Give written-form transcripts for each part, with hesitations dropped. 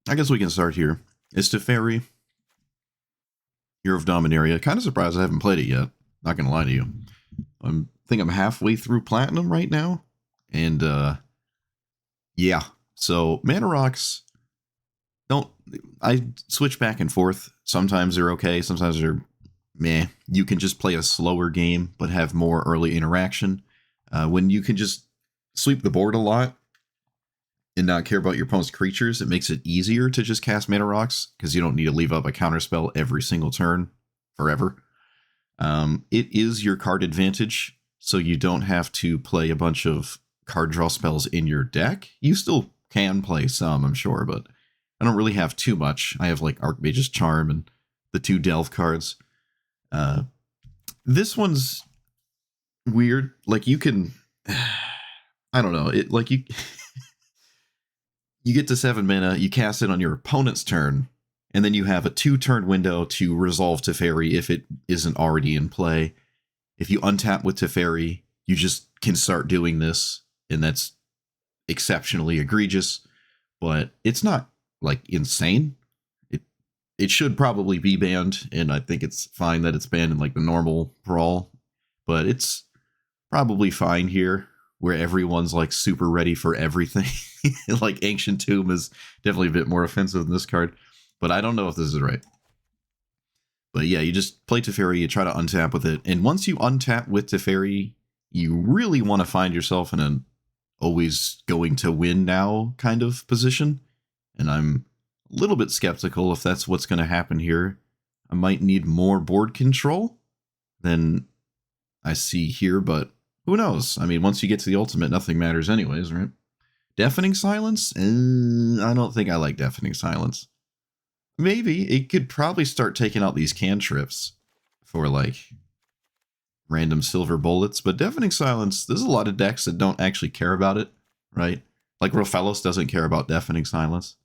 I guess we can start here. It's Teferi, Hero of Dominaria. Kind of surprised I haven't played it yet. Not gonna lie to you. I think I'm halfway through Platinum right now. And yeah. So Mana Rocks I switch back and forth. Sometimes they're okay, sometimes they're meh. You can just play a slower game but have more early interaction. When you can just sweep the board a lot and not care about your opponent's creatures, it makes it easier to just cast Mana Rocks because you don't need to leave up a counterspell every single turn forever. It is your card advantage, so you don't have to play a bunch of card draw spells in your deck. You still can play some, I'm sure, but I don't really have too much. I have like Archmage's Charm and the 2 Delve cards. This one's weird. Like you can, I don't know. It like you get to 7 mana, you cast it on your opponent's turn, and then you have a 2-turn window to resolve Teferi if it isn't already in play. If you untap with Teferi, you just can start doing this, and that's exceptionally egregious, but it's not like insane. It should probably be banned, and I think it's fine that it's banned in like the normal Brawl, but it's probably fine here where everyone's like super ready for everything. Like Ancient Tomb is definitely a bit more offensive than this card, but I don't know if this is right. But yeah, you just play Teferi, you try to untap with it, and once you untap with Teferi, you really want to find yourself in an always going to win now kind of position, and I'm a little bit skeptical if that's what's going to happen here. I might need more board control than I see here, but who knows? I mean, once you get to the ultimate, nothing matters anyways, right? Deafening Silence? I don't think I like Deafening Silence. Maybe. It could probably start taking out these cantrips for, like, random silver bullets, but Deafening Silence, there's a lot of decks that don't actually care about it, right? Like Rofellos doesn't care about Deafening Silence,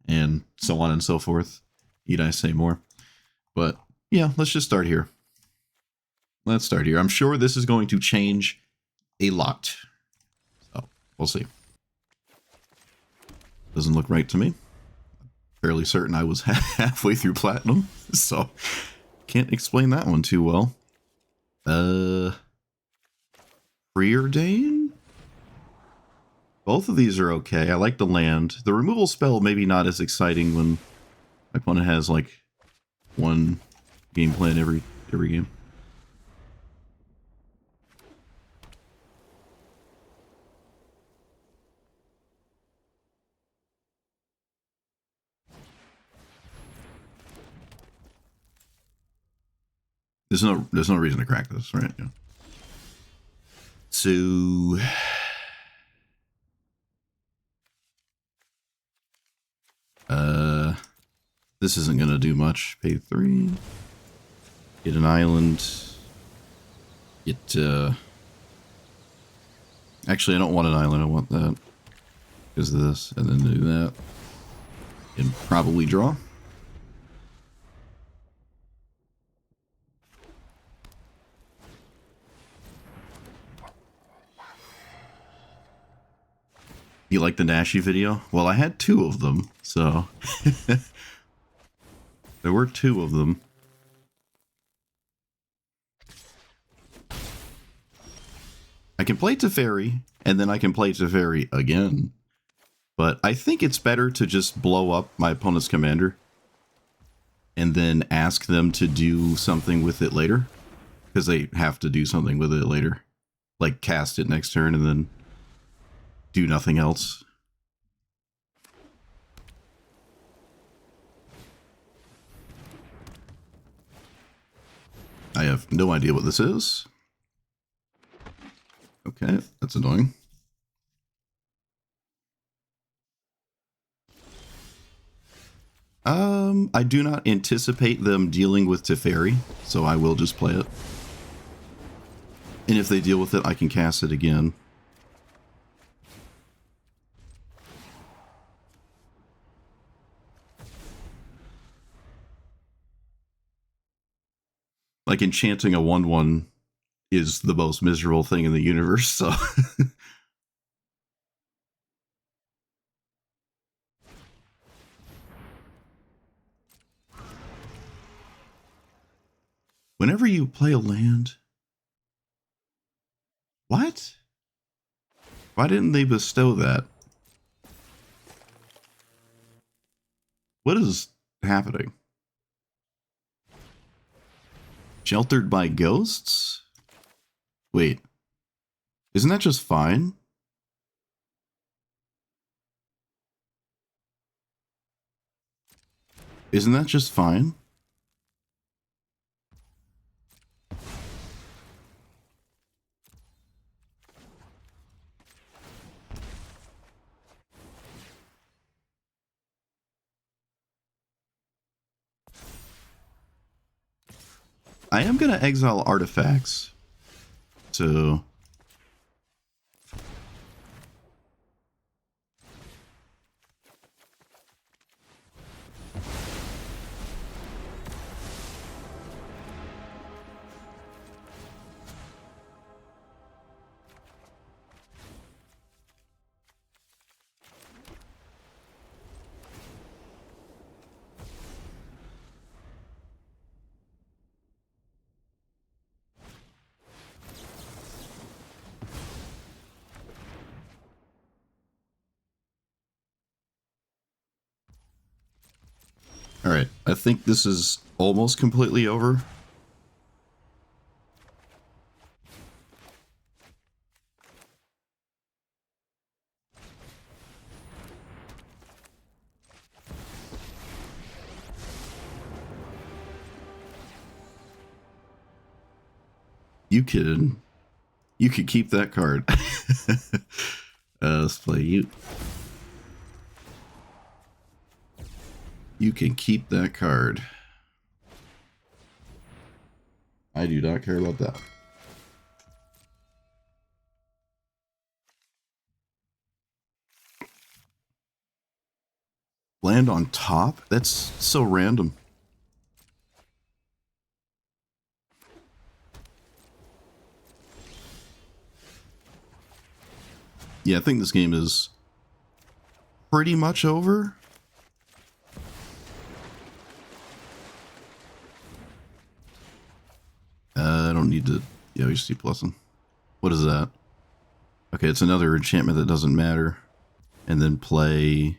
and so on and so forth. Need I say more? But, yeah, let's just start here. Let's start here. I'm sure this is going to change a lot. So, we'll see. Doesn't look right to me. Fairly certain I was halfway through Platinum, so can't explain that one too well. Preordain? Both of these are okay. I like the land. The removal spell maybe not as exciting when my opponent has like one game plan every game. There's no reason to crack this, right? Yeah. So this isn't gonna do much. Pay 3. Get an island. Get actually I don't want an island, I want that. Because of this, and then do that. And probably draw. You like the Nashi video? Well, I had 2 of them, so there were 2 of them. I can play Teferi, and then I can play Teferi again. But I think it's better to just blow up my opponent's commander and then ask them to do something with it later. Because they have to do something with it later. Like cast it next turn and then do nothing else. I have no idea what this is. Okay, that's annoying. I do not anticipate them dealing with Teferi, so I will just play it. And if they deal with it, I can cast it again. Like, enchanting a 1/1 is the most miserable thing in the universe, so... Whenever you play a land... What? Why didn't they bestow that? What is happening? Sheltered by ghosts? Wait. Isn't that just fine? Isn't that just fine? I am going to exile artifacts. So... Alright, I think this is almost completely over. You could keep that card. Let's play you. You can keep that card. I do not care about that. Land on top? That's so random. Yeah, I think this game is pretty much over. I don't need to... Yeah, we just keep plusing. What is that? Okay, it's another enchantment that doesn't matter. And then play...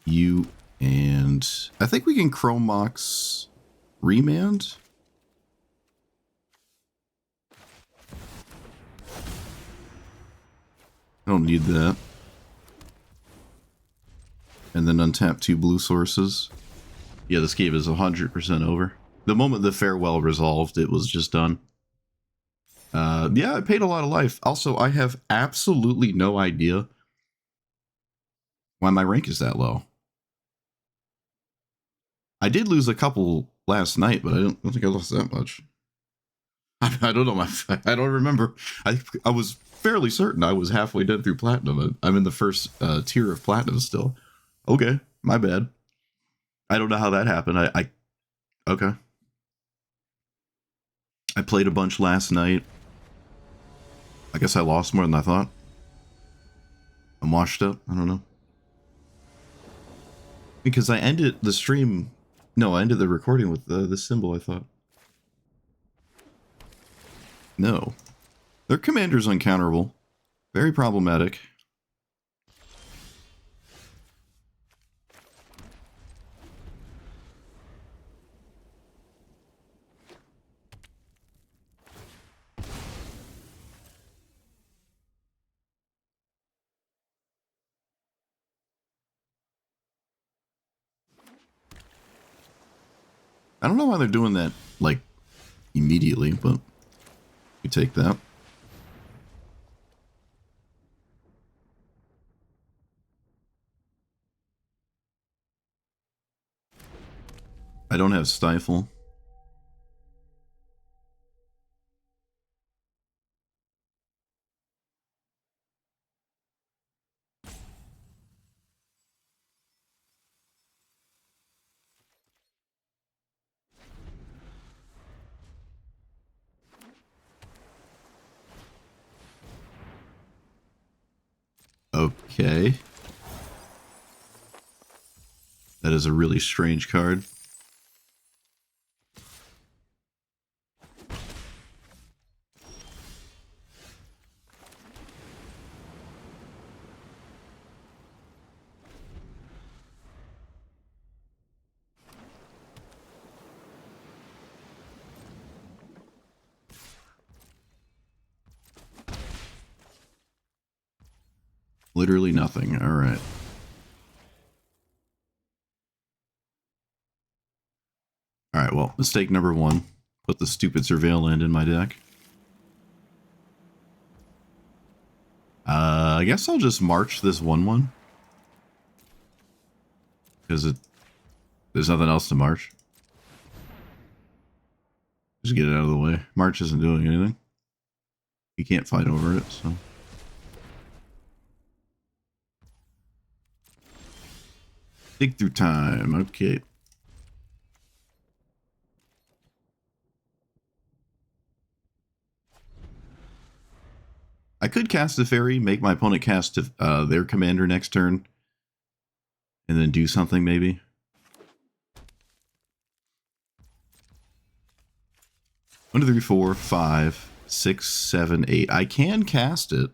you and... I think we can Chrome Mox Remand? I don't need that. And then untap 2 blue sources. Yeah, this game is 100% over. The moment the farewell resolved, it was just done. Yeah, I paid a lot of life. Also, I have absolutely no idea why my rank is that low. I did lose a couple last night, but I don't think I lost that much. I don't know. I don't remember. I was fairly certain I was halfway done through Platinum. I'm in the first tier of Platinum still. Okay, my bad. I don't know how that happened. Okay. I played a bunch last night. I guess I lost more than I thought. I'm washed up. I don't know. Because I ended the stream... No, I ended the recording with this symbol, I thought. No. Their commander's uncounterable. Very problematic. I don't know why they're doing that, like, immediately, but we take that. I don't have Stifle. Okay. That is a really strange card. Literally nothing. All right. All right, well, mistake number one. Put the stupid Surveil land in my deck. I guess I'll just march this 1/1. Because there's nothing else to march. Just get it out of the way. March isn't doing anything. You can't fight over it, so. Dig through time, okay. I could cast Teferi, make my opponent cast their commander next turn, and then do something maybe. One, two, three, four, 5, 6, 7, 8. I can cast it.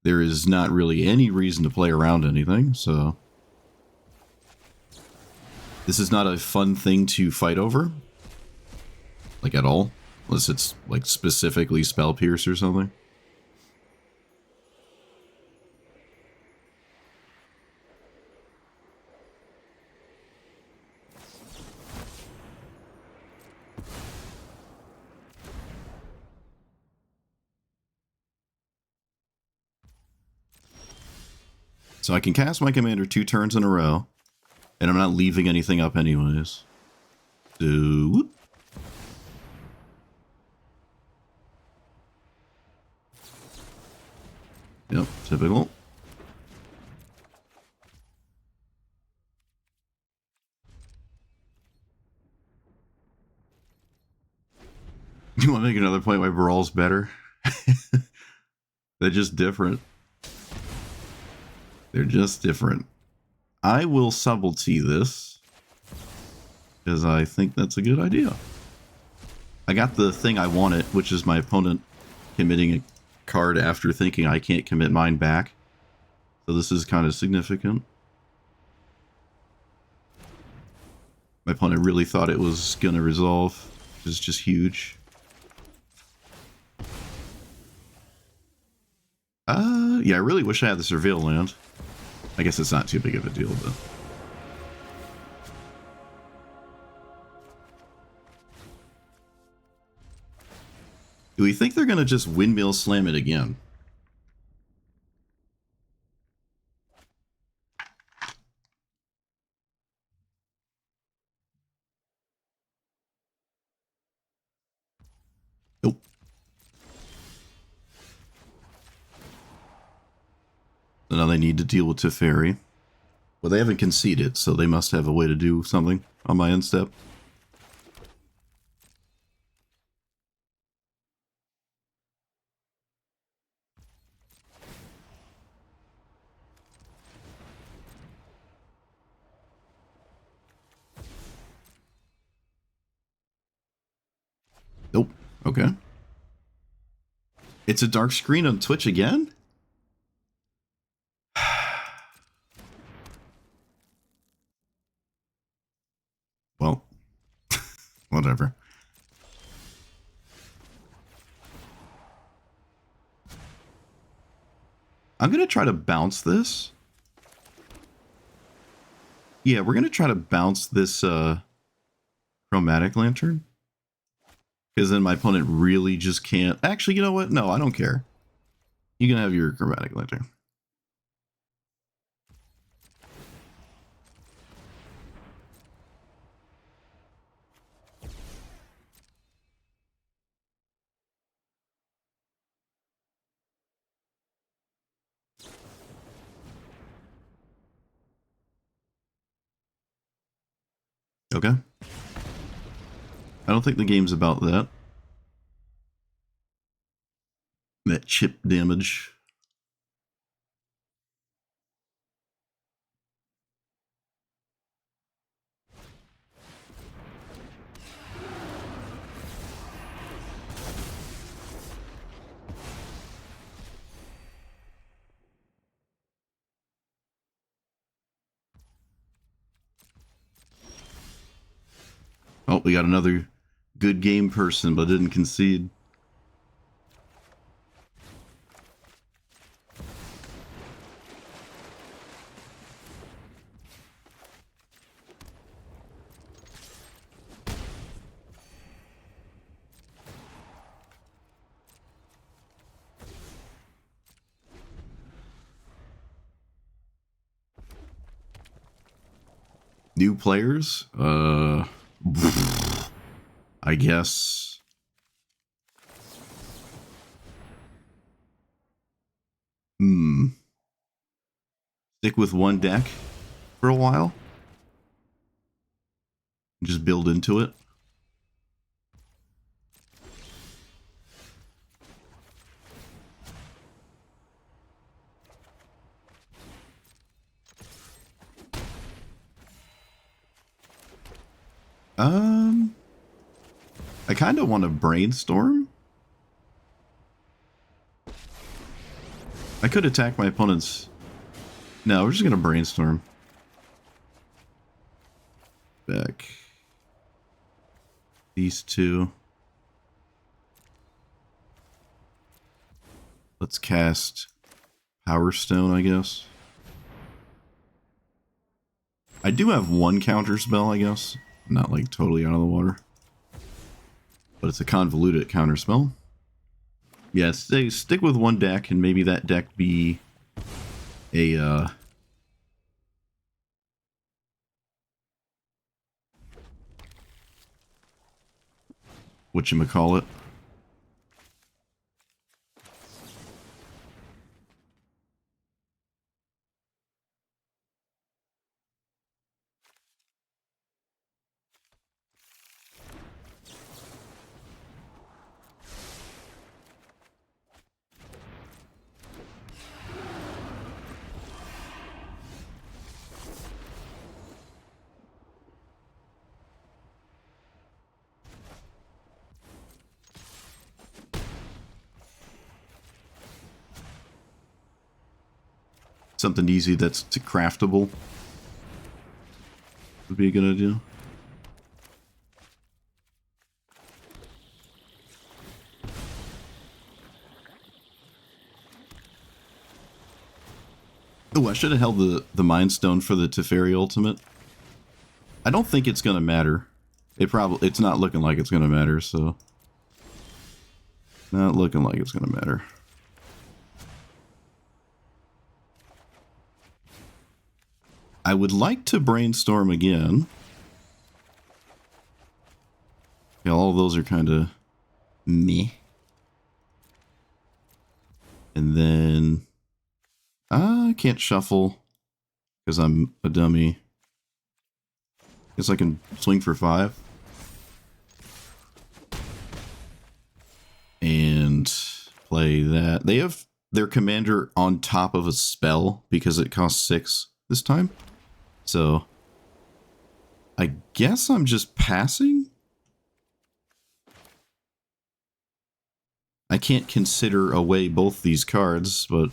There is not really any reason to play around anything, so. This is not a fun thing to fight over. Like at all. Unless it's like specifically Spell Pierce or something. So I can cast my commander 2 turns in a row, and I'm not leaving anything up anyways. So, whoop. Yep, typical. You want to make another point why Brawl's better? They're just different. They're just different. I will subtlety this, because I think that's a good idea. I got the thing I wanted, which is my opponent committing a card after thinking I can't commit mine back. So this is kind of significant. My opponent really thought it was going to resolve, which is just huge. Yeah, I really wish I had the Surveil land. I guess it's not too big of a deal, but... Do we think they're going to just windmill slam it again? Nope. So now they need to deal with Teferi. Well, they haven't conceded, so they must have a way to do something on my end step. Nope. Okay. It's a dark screen on Twitch again? Well, whatever. I'm going to try to bounce this. Yeah, we're going to try to bounce this Chromatic Lantern. Because then my opponent really just can't... Actually, you know what? No, I don't care. You can have your Chromatic Lantern. Okay. I don't think the game's about that. That chip damage. Oh, we got another good game person, but didn't concede. New players? I guess. Stick with one deck for a while. Just build into it. I kind of want to brainstorm. I could attack my opponent's... No, we're just going to brainstorm. Back. These two. Let's cast Power Stone, I guess. I do have one counter spell, I guess. Not like totally out of the water. But it's a convoluted counter spell. Yeah, stick with one deck, and maybe that deck be a whatchamacallit. Something easy that's craftable would be a good idea. Oh, I should have held the Mind Stone for the Teferi ultimate. I don't think it's gonna matter. It's not looking like it's gonna matter, so not looking like it's gonna matter. I would like to brainstorm again. Yeah, all of those are kind of meh. And then I can't shuffle because I'm a dummy. Guess I can swing for 5. And play that. They have their commander on top of a spell because it costs 6 this time. So I guess I'm just passing. I can't consider away both these cards, but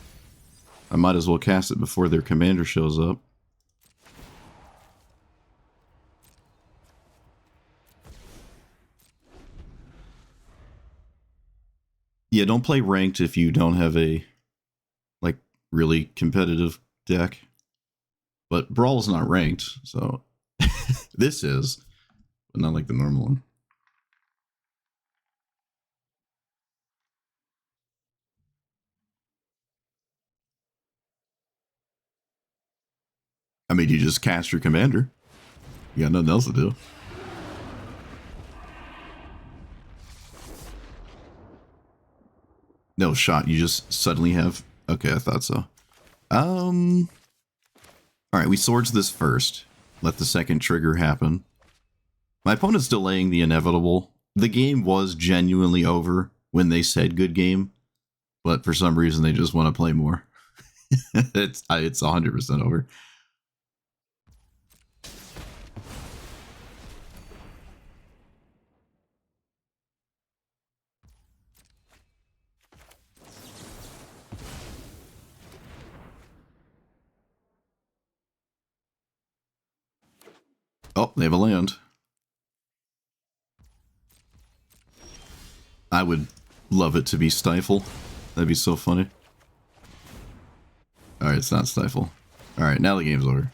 I might as well cast it before their commander shows up. Yeah, don't play ranked if you don't have a, like, really competitive deck. But Brawl's not ranked, so this is, but not like the normal one. I mean, you just cast your commander. You got nothing else to do. No shot. You just suddenly have... Okay, I thought so. Alright, we swords this first. Let the second trigger happen. My opponent's delaying the inevitable. The game was genuinely over when they said good game, but for some reason they just want to play more. It's 100% over. Oh, they have a land. I would love it to be Stifle. That'd be so funny. Alright, it's not Stifle. Alright, now the game's over.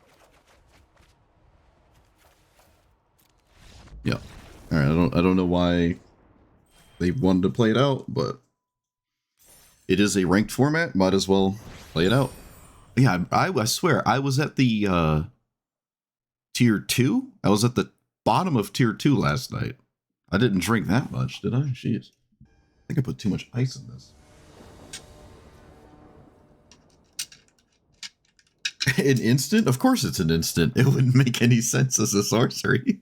Yeah. Alright, I don't know why they wanted to play it out, but it is a ranked format. Might as well play it out. Yeah, I swear, I was at the tier 2? I was at the bottom of tier 2 last night. I didn't drink that much, did I? Jeez. I think I put too much ice in this. An instant? Of course it's an instant. It wouldn't make any sense as a sorcery.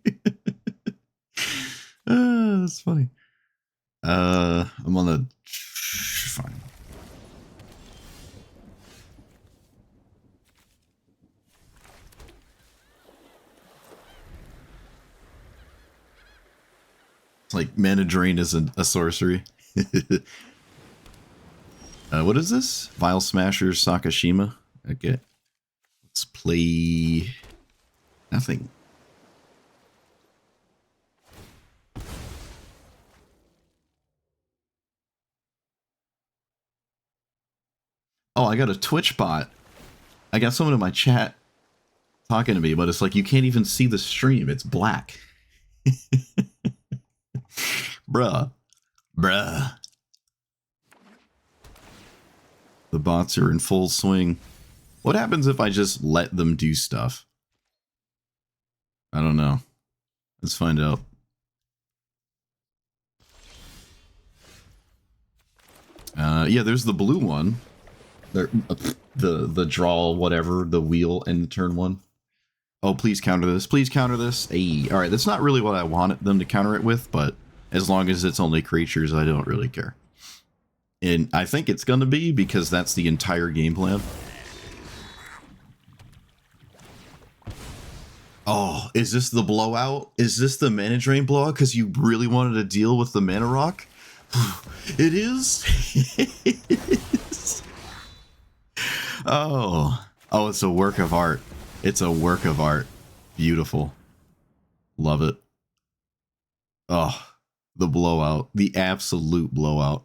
That's funny. I'm on the... Fine. It's like Mana Drain isn't a sorcery. What is this? Vile Smasher Sakashima? Okay. Let's play... Nothing. Oh, I got a Twitch bot. I got someone in my chat talking to me, but it's like you can't even see the stream. It's black. Bruh. The bots are in full swing. What happens if I just let them do stuff? I don't know. Let's find out. Yeah, there's the blue one. The draw, whatever, the wheel and the turn one. Oh, please counter this. Please counter this. Hey, all right, that's not really what I wanted them to counter it with, but as long as it's only creatures, I don't really care. And I think it's going to be because that's the entire game plan. Oh, is this the blowout? Is this the Mana Drain blowout because you really wanted to deal with the Mana Rock? It is. It is. Oh, it's a work of art. It's a work of art. Beautiful. Love it. Oh, the blowout. The absolute blowout.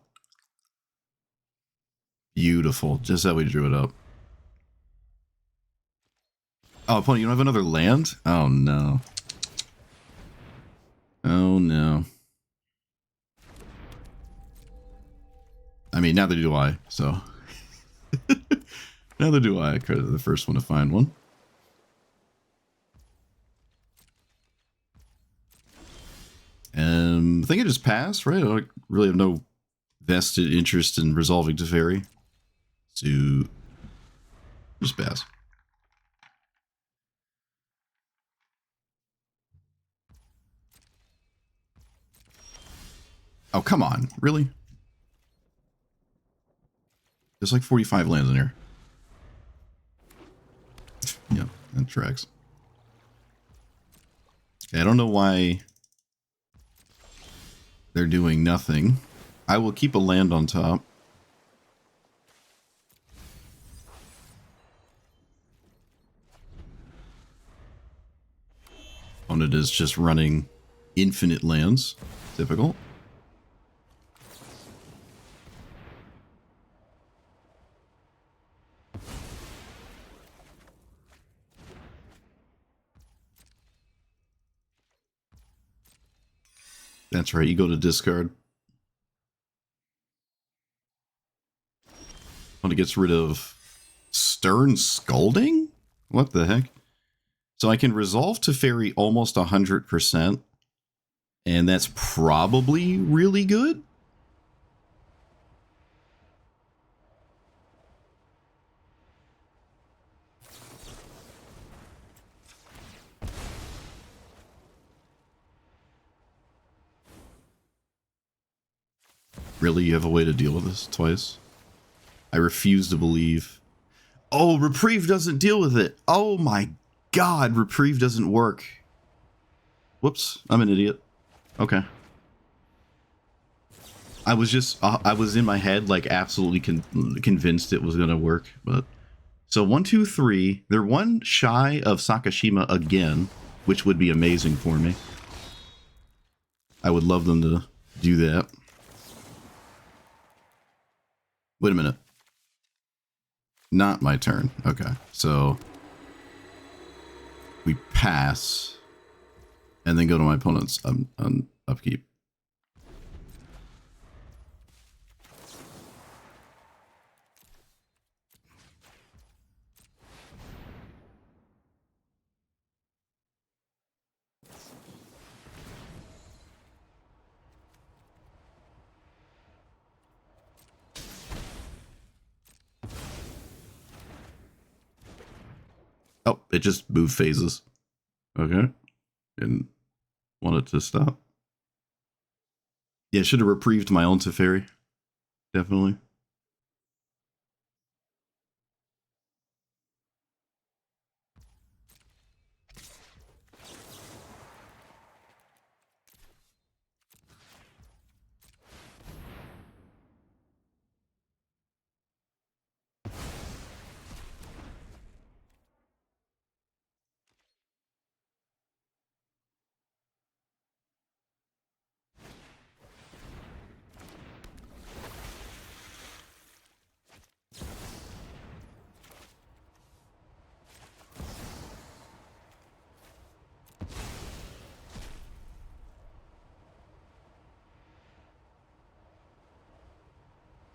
Beautiful. Just how we drew it up. Oh, opponent, you don't have another land? Oh, no. Oh, no. I mean, neither do I, so... Neither do I. I could have the first one to find one. I think I just passed, right? I don't really have no vested interest in resolving Teferi. So, just pass. Oh, come on. Really? There's like 45 lands in here. Yeah, that tracks. Okay, I don't know why they're doing nothing. I will keep a land on top. Opponent is just running infinite lands. Typical. That's right, you go to discard. Opponent gets rid of Stern Scolding? What the heck? So I can resolve Teferi almost 100%, and that's probably really good. Really? You have a way to deal with this twice? I refuse to believe. Oh, Reprieve doesn't deal with it. Oh my god, Reprieve doesn't work. Whoops, I'm an idiot. Okay. I was just, I was in my head, like, absolutely convinced it was going to work, but... So 1, 2, 3. They're one shy of Sakashima again, which would be amazing for me. I would love them to do that. Wait a minute. Not my turn. Okay, so we pass and then go to my opponent's upkeep. it just moved phases. Okay. Didn't want it to stop. Yeah, should have reprieved my own Teferi. Definitely.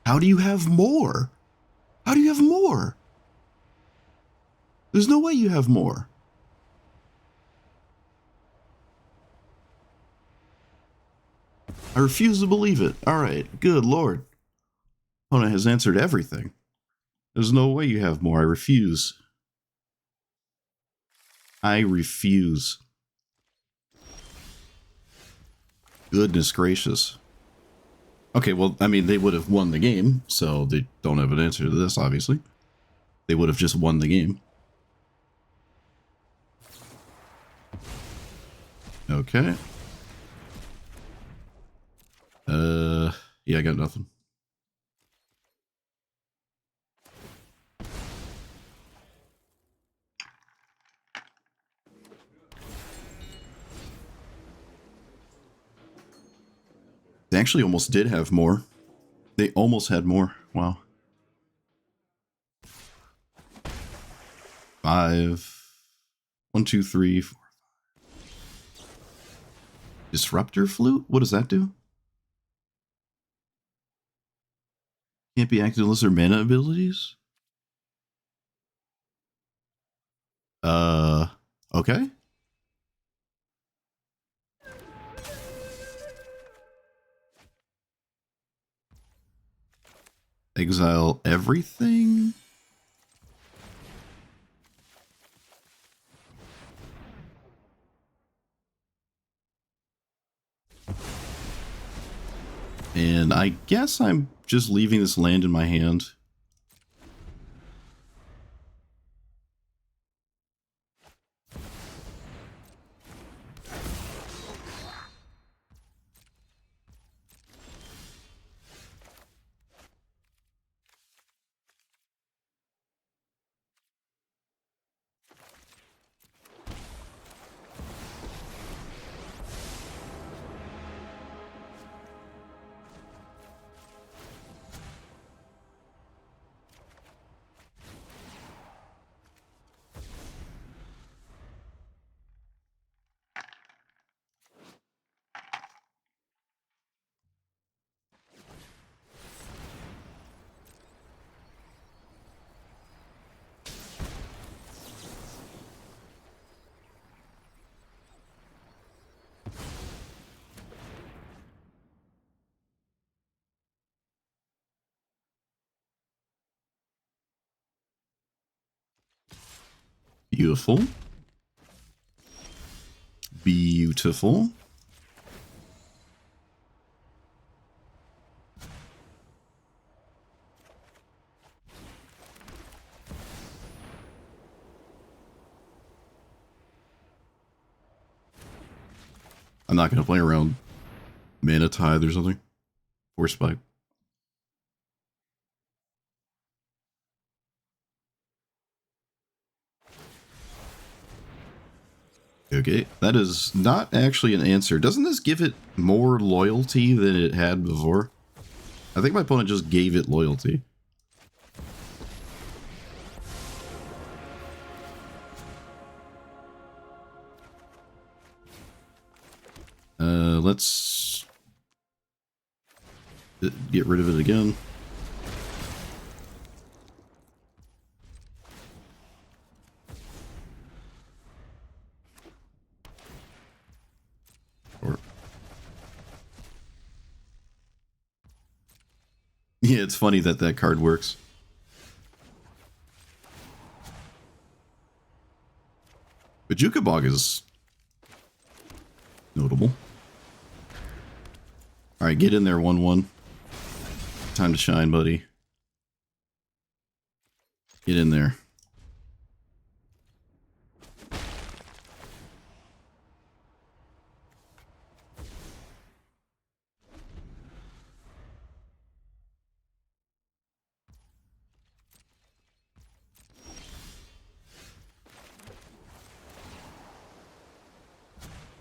How do you have more? How do you have more? There's no way you have more. I refuse to believe it. All right, good lord. Opponent has answered everything. There's no way you have more. I refuse. I refuse. Goodness gracious. Okay, well, I mean, they would have won the game, so they don't have an answer to this, obviously. They would have just won the game. Okay. Yeah, I got nothing. They actually almost did have more. They almost had more. Wow. 5. 1, 2, 3, 4. Disruptor Flute? What does that do? Can't be active unless they're mana abilities? Okay. Exile everything? And I guess I'm just leaving this land in my hand. Beautiful. Beautiful. I'm not going to play around Mana Tithe or something. Force Spike. Okay, that is not actually an answer. Doesn't this give it more loyalty than it had before? I think my opponent just gave it loyalty. Let's get rid of it again. Or yeah, it's funny that that card works. But Jukabog is notable. Alright, get in there, 1-1. Time to shine, buddy. Get in there.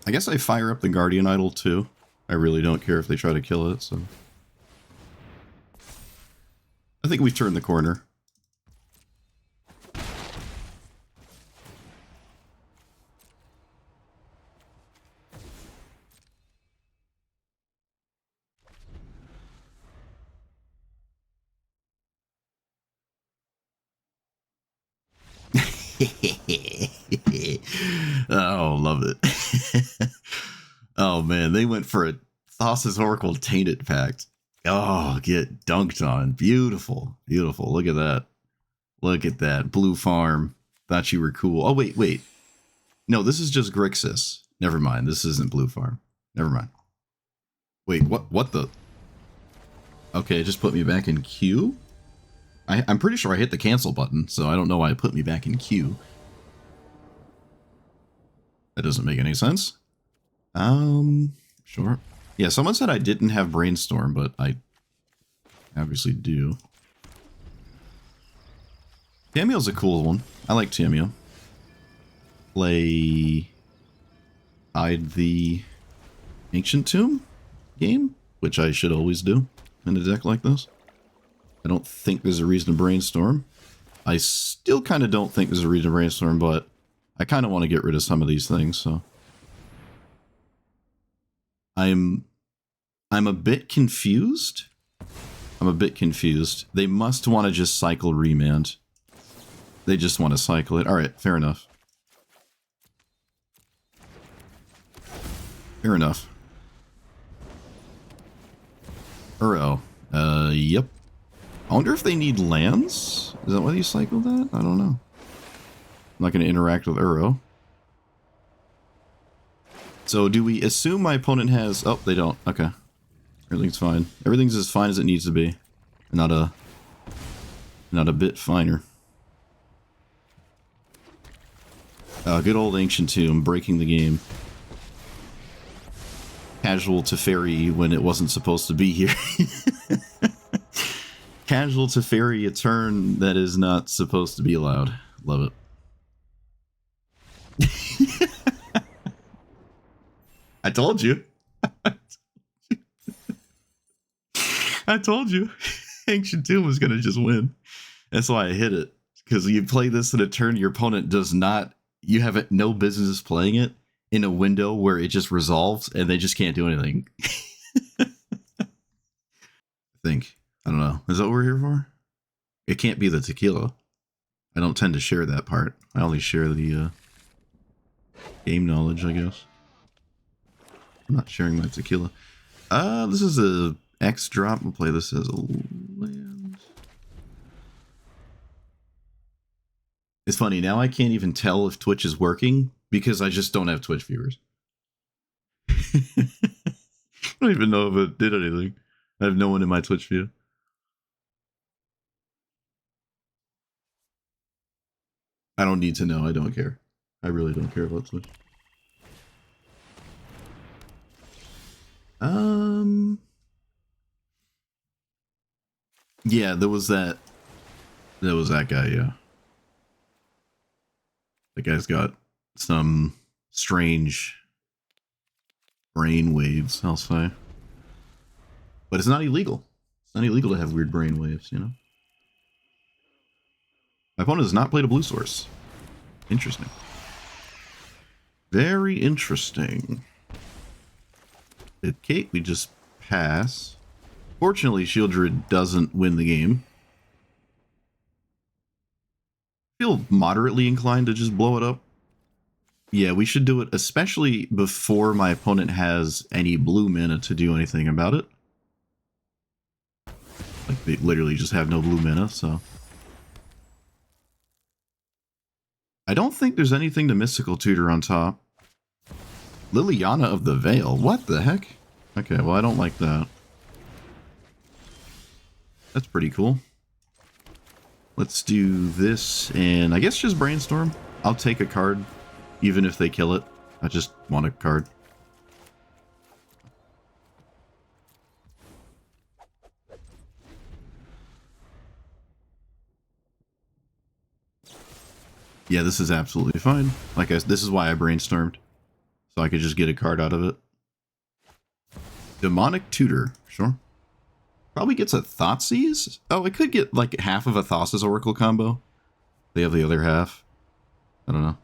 I guess I fire up the Guardian Idol too. I really don't care if they try to kill it, so... I think we've turned the corner. Oh, love it. Oh man, they went for a Thassa's Oracle Tainted Pact. Oh, get dunked on. Beautiful. Beautiful. Look at that. Look at that. Blue farm. Thought you were cool. Oh, wait. No, this is just Grixis. Never mind. This isn't blue farm. Never mind. Wait, what the? Okay, it just put me back in queue? I'm pretty sure I hit the cancel button, so I don't know why it put me back in queue. That doesn't make any sense. Sure. Yeah, someone said I didn't have Brainstorm, but I obviously do. Tamiyo's a cool one. I like Tamiyo. Play Hide the Ancient Tomb game, which I should always do in a deck like this. I don't think there's a reason to Brainstorm. I still kind of don't think there's a reason to Brainstorm, but I kind of want to get rid of some of these things, so... I'm a bit confused. They must want to just cycle Remand. They just want to cycle it. Alright, fair enough. Fair enough. Uro. Yep. I wonder if they need lands? Is that why you cycle that? I don't know. I'm not going to interact with Uro. So do we assume my opponent has... Oh, they don't. Okay. Everything's fine. Everything's as fine as it needs to be. Not a bit finer. Good old Ancient Tomb, breaking the game. Casual Teferi when it wasn't supposed to be here. Casual Teferi, a turn that is not supposed to be allowed. Love it. I told you. I told you. Ancient Tomb was going to just win. That's why I hit it. Because you play this in a turn your opponent does not... You have no business playing it in a window where it just resolves and they just can't do anything. I think. I don't know. Is that what we're here for? It can't be the tequila. I don't tend to share that part. I only share the game knowledge, I guess. I'm not sharing my tequila. This is a X drop. We'll play this as a land. It's funny, now I can't even tell if Twitch is working because I just don't have Twitch viewers. I don't even know if it did anything. I have no one in my Twitch view. I don't need to know. I don't care. I really don't care about Twitch. Yeah, there was that guy, yeah. That guy's got some strange brain waves, I'll say. But it's not illegal. It's not illegal to have weird brain waves, you know? My opponent has not played a blue source. Interesting. Very interesting. Okay, we just pass. Fortunately, Shieldred doesn't win the game. Feel moderately inclined to just blow it up. Yeah, we should do it, especially before my opponent has any blue mana to do anything about it. Like, they literally just have no blue mana, so... I don't think there's anything to Mystical Tutor on top. Liliana of the Veil. What the heck? Okay, well, I don't like that. That's pretty cool. Let's do this, and I guess just Brainstorm. I'll take a card, even if they kill it. I just want a card. Yeah, this is absolutely fine. Like this is why I brainstormed, so I could just get a card out of it. Demonic Tutor, sure. Probably gets a Thoughtseize. Oh, it could get like half of a Thassa's Oracle combo. They have the other half. I don't know.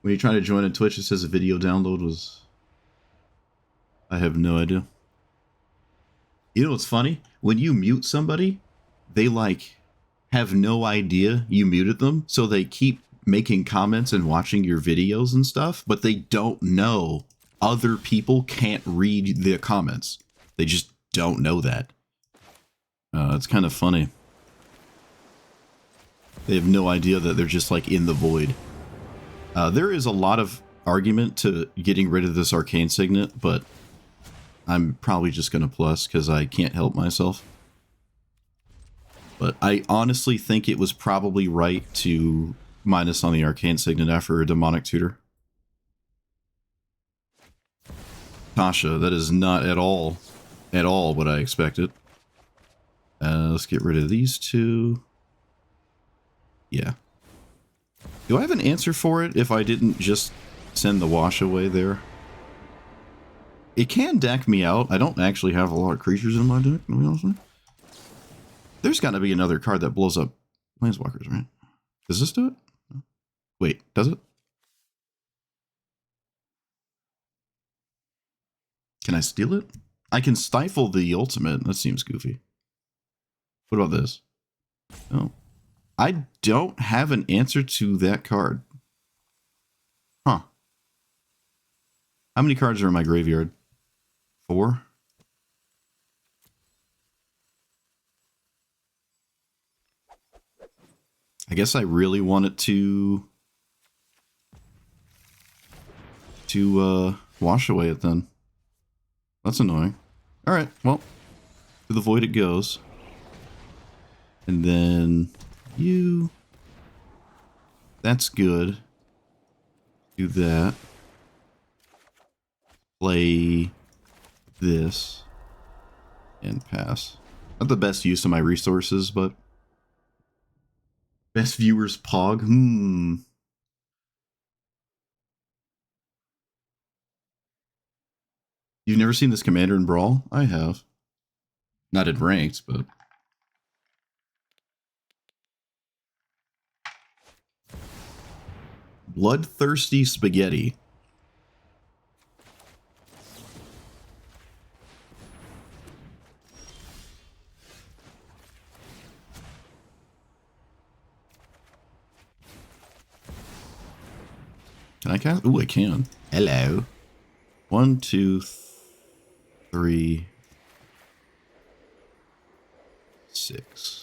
When you try to join a Twitch, it says a video download was... I have no idea. You know what's funny? When you mute somebody, they like have no idea you muted them, so they keep making comments and watching your videos and stuff, but they don't know other people can't read the comments. They just don't know that. It's kind of funny. They have no idea that they're just like in the void. There is a lot of argument to getting rid of this Arcane Signet, but I'm probably just going to plus because I can't help myself. But I honestly think it was probably right to minus on the Arcane Signet after a Demonic Tutor. Tasha, that is not at all what I expected. Let's get rid of these two. Yeah. Do I have an answer for it if I didn't just send the wash away there? It can deck me out. I don't actually have a lot of creatures in my deck, to be honest with you. There's got to be another card that blows up Planeswalkers, right? Does this do it? Wait, does it? Can I steal it? I can stifle the ultimate. That seems goofy. What about this? Oh. I don't have an answer to that card. Huh. How many cards are in my graveyard? 4? I guess I really wanted to wash away it then. That's annoying. Alright, well, to the void it goes. And then you... That's good. Do that. Play this. And pass. Not the best use of my resources, but... Best viewers pog? You've never seen this commander in Brawl? I have. Not in ranked, but... Bloodthirsty Spaghetti. Can I cast? Ooh, I can. Hello. 1, 2, 3, 6.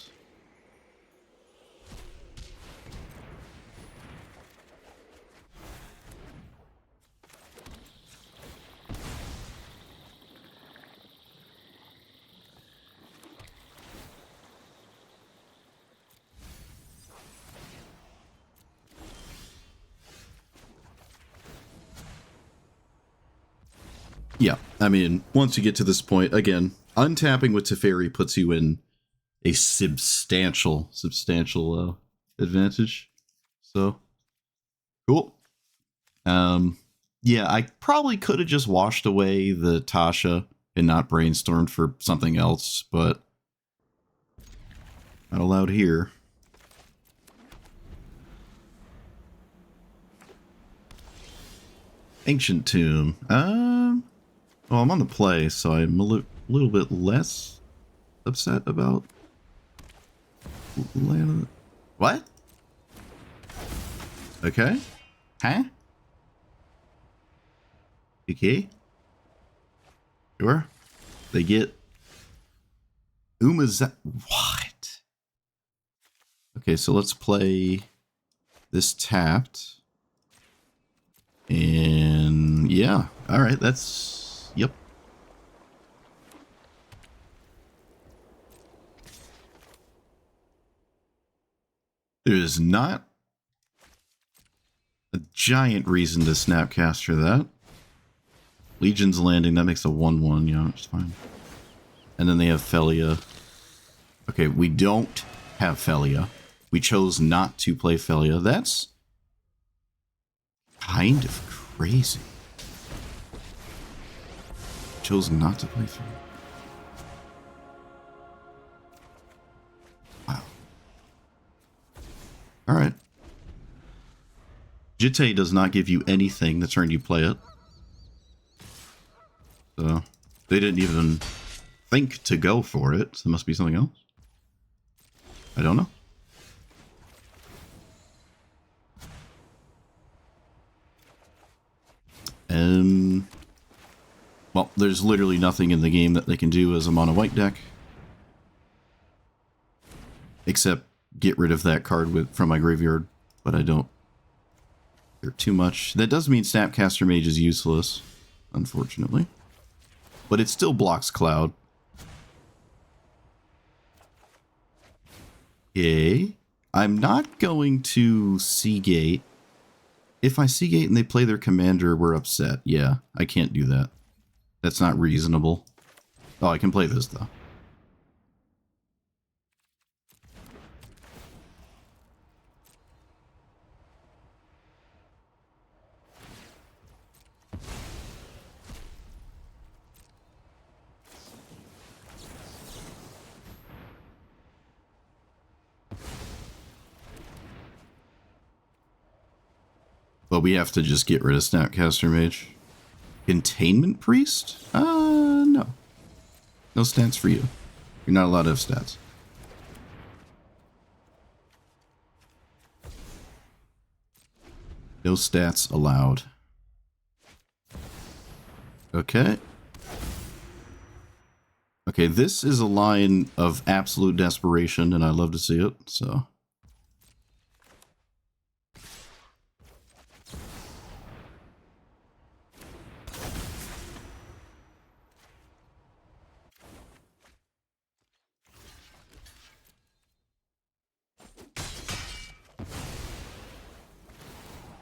Yeah, I mean, once you get to this point, again, untapping with Teferi puts you in a substantial advantage. So, cool. Yeah, I probably could have just washed away the Tasha and not brainstormed for something else, but not allowed here. Ancient Tomb. Well, I'm on the play, so I'm a little bit less upset about Lana. What? Okay. Huh? Okay. Sure. They get Umaza. What? Okay, so let's play this tapped. And yeah, all right, that's, yep. There's not a giant reason to Snapcaster that. Legion's Landing, that makes a 1-1, yeah, it's fine. And then they have Felia. Okay, we don't have Felia. We chose not to play Felia. That's kind of crazy. Chose not to play Felia. Wow. Alright. Jitte does not give you anything the turn you play it. So, they didn't even think to go for it. So, there must be something else. I don't know. Well, there's literally nothing in the game that they can do as a mono white deck. Except get rid of that card from my graveyard. But I don't care too much. That does mean Snapcaster Mage is useless, unfortunately. But it still blocks Cloud. Okay. I'm not going to Seagate. If I Seagate and they play their commander, we're upset. Yeah, I can't do that. That's not reasonable. Oh, I can play this, though. But we have to just get rid of Snapcaster Mage. Containment Priest? No. No stats for you. You're not allowed to have stats. No stats allowed. Okay. Okay, this is a line of absolute desperation, and I love to see it, so...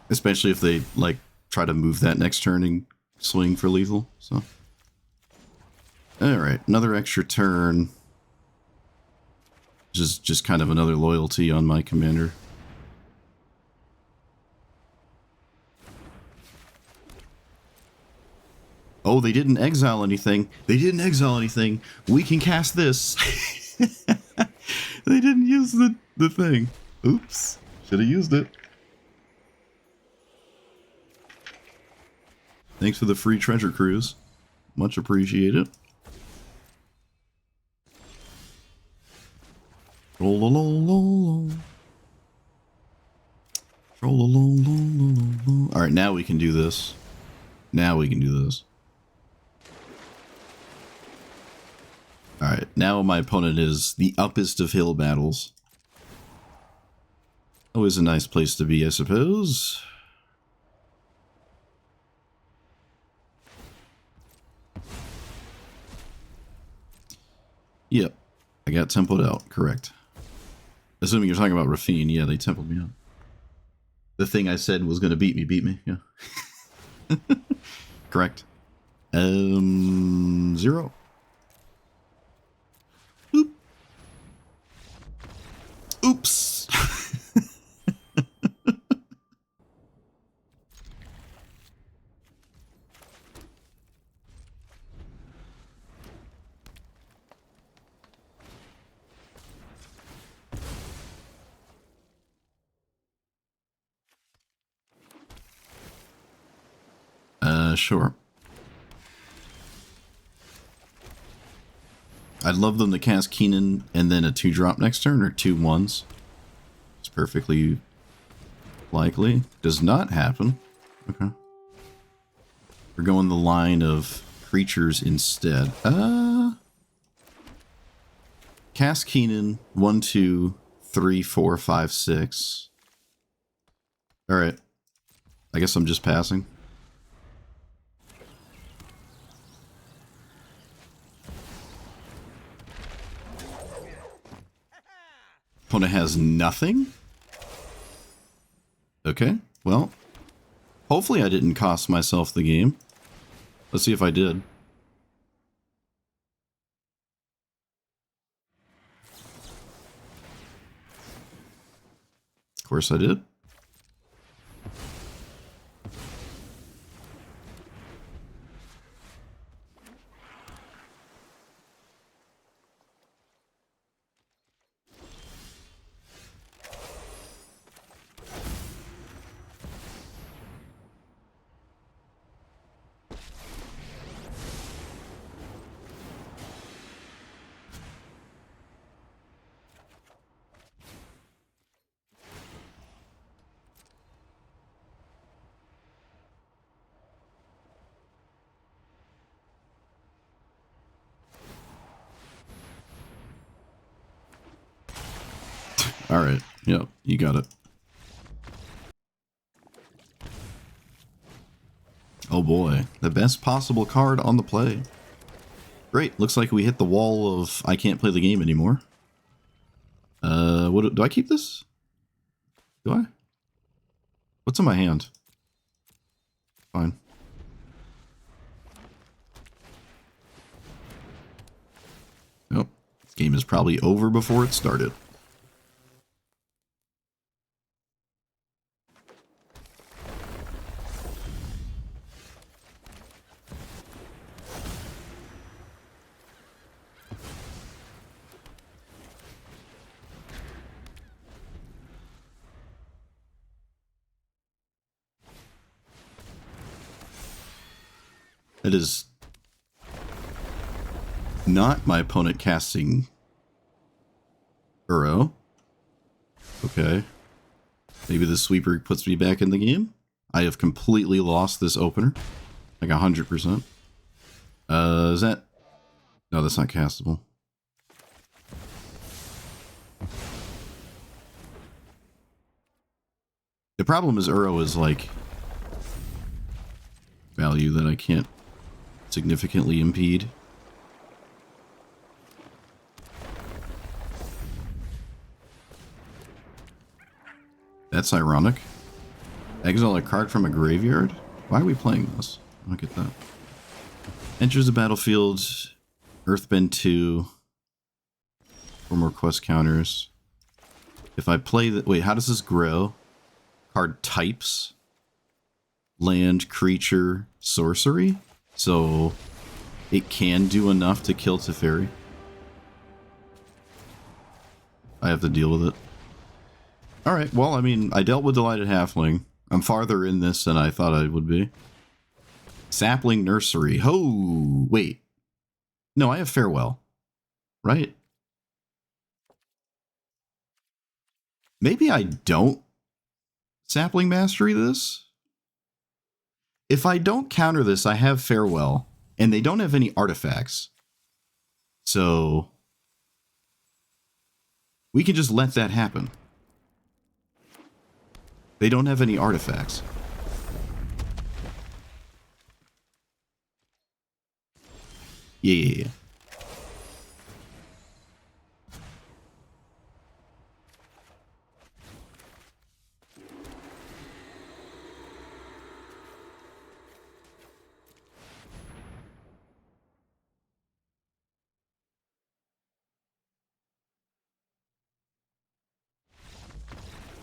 Especially if they, like, try to move that next turn and swing for lethal, so... Alright, another extra turn. Just kind of another loyalty on my commander. Oh, they didn't exile anything. They didn't exile anything. We can cast this. They didn't use the thing. Oops. Should have used it. Thanks for the free treasure cruise. Much appreciated. Alright, now we can do this. Now we can do this. Alright, now my opponent is the uppest of hill battles. Always a nice place to be, I suppose. Yep, I got tempoed out, correct. Assuming you're talking about Rafine, yeah, they templed me out. The thing I said was going to beat me, yeah. Correct. 0. Oop. Oops. Sure. I'd love them to cast Keenan and then a 2-drop next turn, or 2 1s. It's perfectly likely. Does not happen. Okay. We're going the line of creatures instead. Cast Keenan, 1, 2, 3, 4, 5, 6. Alright. I guess I'm just passing. Opponent has nothing? Okay, well. Hopefully I didn't cost myself the game. Let's see if I did. Of course I did. Alright, yep, you got it. Oh boy, the best possible card on the play. Great, looks like we hit the wall of I can't play the game anymore. What do I keep this? Do I? What's in my hand? Fine. Nope. This game is probably over before it started. It is not my opponent casting Uro. Okay. Maybe the sweeper puts me back in the game. I have completely lost this opener. Like 100%. Is that... No, that's not castable. The problem is Uro is like... value that I can't significantly impede. That's ironic. Exile a card from a graveyard? Why are we playing this? I don't get that. Enters the battlefield. Earthbend 2. 4 more quest counters. If I play the... Wait, how does this grow? Card types. Land, creature, sorcery. So it can do enough to kill Teferi. I have to deal with it. Alright, well, I mean, I dealt with Delighted Halfling. I'm farther in this than I thought I would be. Sapling Nursery. Oh, wait. No, I have Farewell. Right? Maybe I don't Sapling Mastery this? If I don't counter this, I have Farewell, and they don't have any artifacts. So we can just let that happen. They don't have any artifacts. Yeah.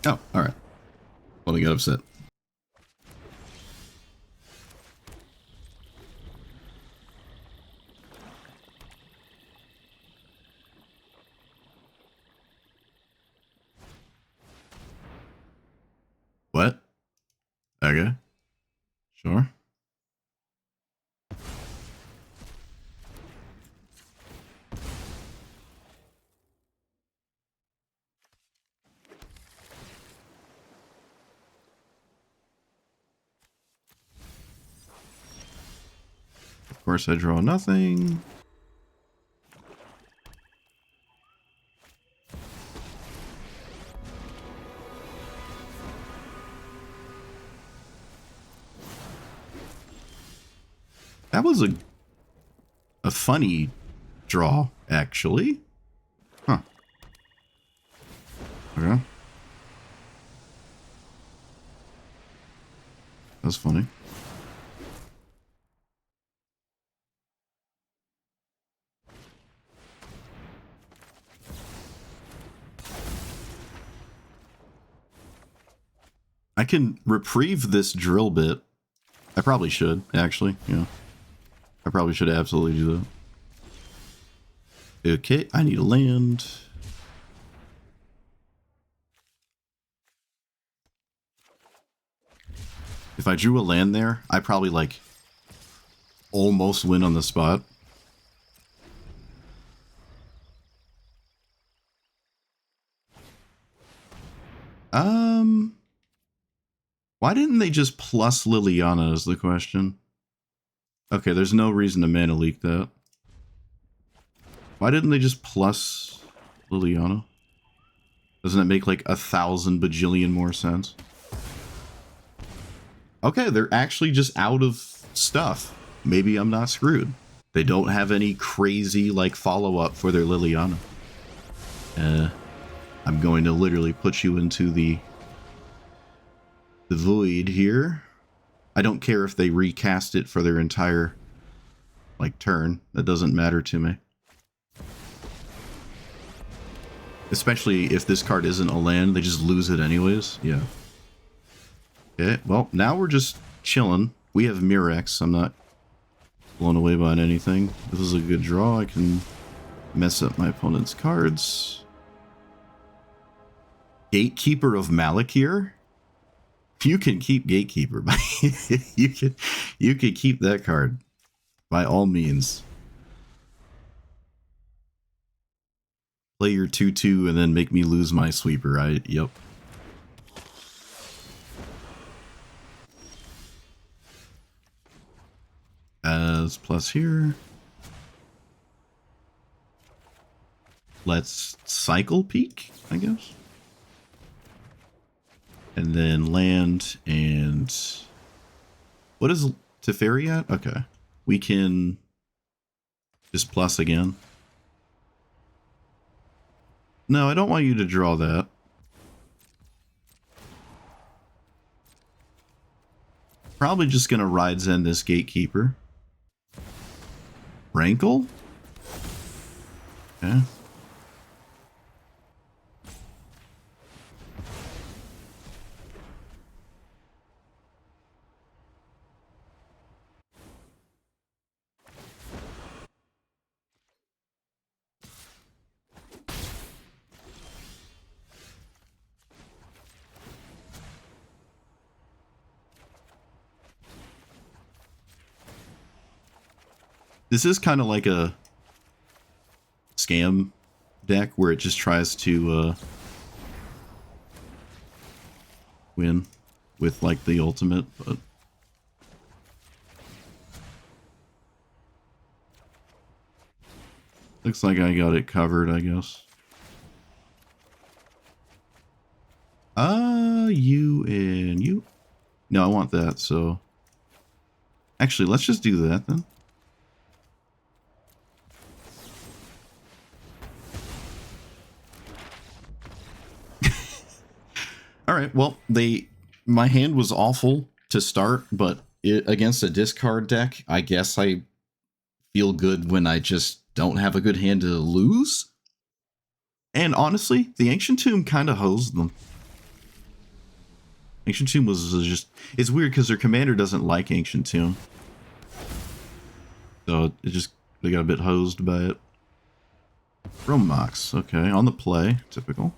Oh, alright. Well, I got upset. What? Okay. Sure. Of course, I draw nothing. That was a funny draw, actually. Huh. Okay. That's funny. I can reprieve this drill bit. I probably should, actually. Yeah. I probably should absolutely do that. Okay, I need a land. If I drew a land there, I probably, like, almost win on the spot. Why didn't they just plus Liliana is the question. Okay, there's no reason to mana leak that. Why didn't they just plus Liliana? Doesn't it make like 1,000 bajillion more sense? Okay, they're actually just out of stuff. Maybe I'm not screwed. They don't have any crazy like follow-up for their Liliana. I'm going to literally put you into the void here. I don't care if they recast it for their entire like turn. That doesn't matter to me. Especially if this card isn't a land, they just lose it anyways. Yeah. Okay, well, now we're just chilling. We have Mirex. I'm not blown away by anything. This is a good draw. I can mess up my opponent's cards. Gatekeeper of Malakir? You can keep Gatekeeper. you can keep that card. By all means. Play your 2/2 and then make me lose my sweeper, right? Yep. As plus here. Let's cycle peak, I guess. And then land and... What is Teferi at? Okay. We can just plus again. No, I don't want you to draw that. Probably just going to ride Zen this Gatekeeper. Rankle? Okay. This is kind of like a scam deck where it just tries to win with like the ultimate, but looks like I got it covered, I guess. You and you. No, I want that, so actually let's just do that then. All right, well, my hand was awful to start, but against a discard deck, I guess I feel good when I just don't have a good hand to lose. And honestly, the Ancient Tomb kind of hosed them. Ancient Tomb was just... It's weird because their commander doesn't like Ancient Tomb. So it just... They got a bit hosed by it. Romox, okay, on the play, typical.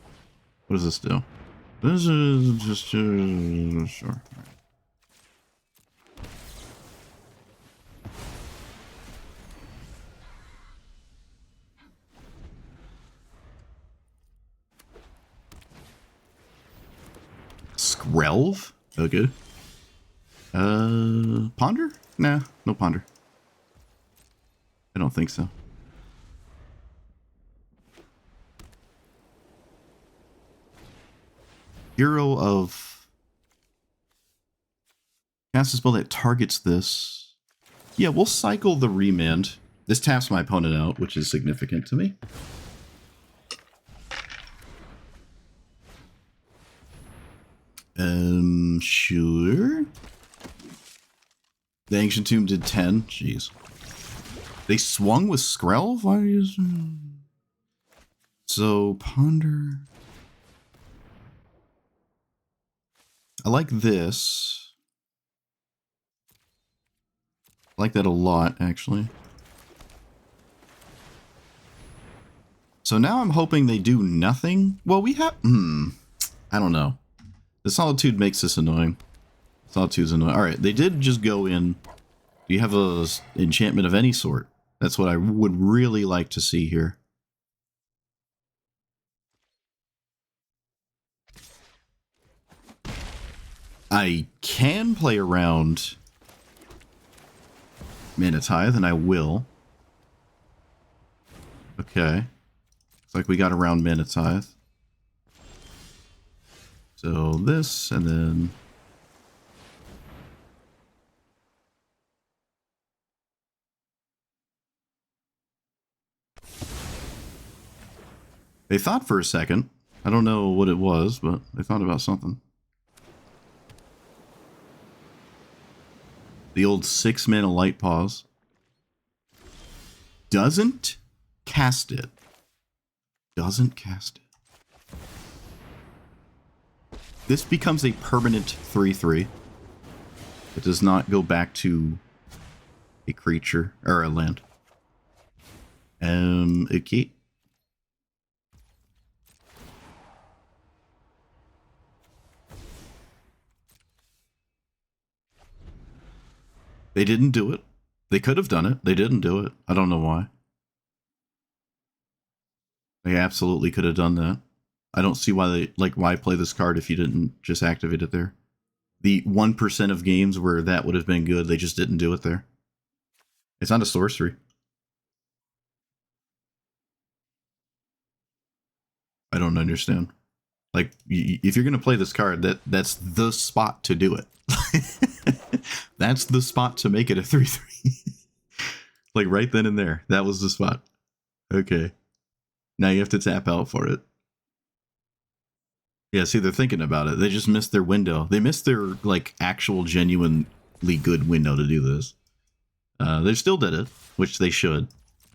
What does this do? This is just sure. Right. Skrelv? Okay. Ponder? Nah, no ponder. I don't think so. Hero of... Cast a spell that targets this. Yeah, we'll cycle the remand. This taps my opponent out, which is significant to me. Sure. The Ancient Tomb did 10. Jeez. They swung with Skrell? Why is... So, Ponder... I like this. I like that a lot, actually. So now I'm hoping they do nothing. Well, we have... I don't know. The Solitude makes this annoying. Solitude's annoying. Alright, they did just go in. Do you have a enchantment of any sort? That's what I would really like to see here. I can play around Mana Tithe, and I will. Okay. Looks like we got around Mana Tithe. So this, and then... They thought for a second. I don't know what it was, but they thought about something. The old 6-mana light pause. Doesn't cast it. Doesn't cast it. This becomes a permanent 3/3. It does not go back to a creature or a land. Okay. They didn't do it. They could have done it. They didn't do it. I don't know why. They absolutely could have done that. I don't see why they, like, why play this card if you didn't just activate it there. The 1% of games where that would have been good, they just didn't do it there. It's not a sorcery. I don't understand. Like, if you're going to play this card, that's the spot to do it. That's the spot to make it a 3/3. Like, right then and there. That was the spot. Okay. Now you have to tap out for it. Yeah, see, they're thinking about it. They just missed their window. They missed their, like, actual genuinely good window to do this. They still did it, which they should,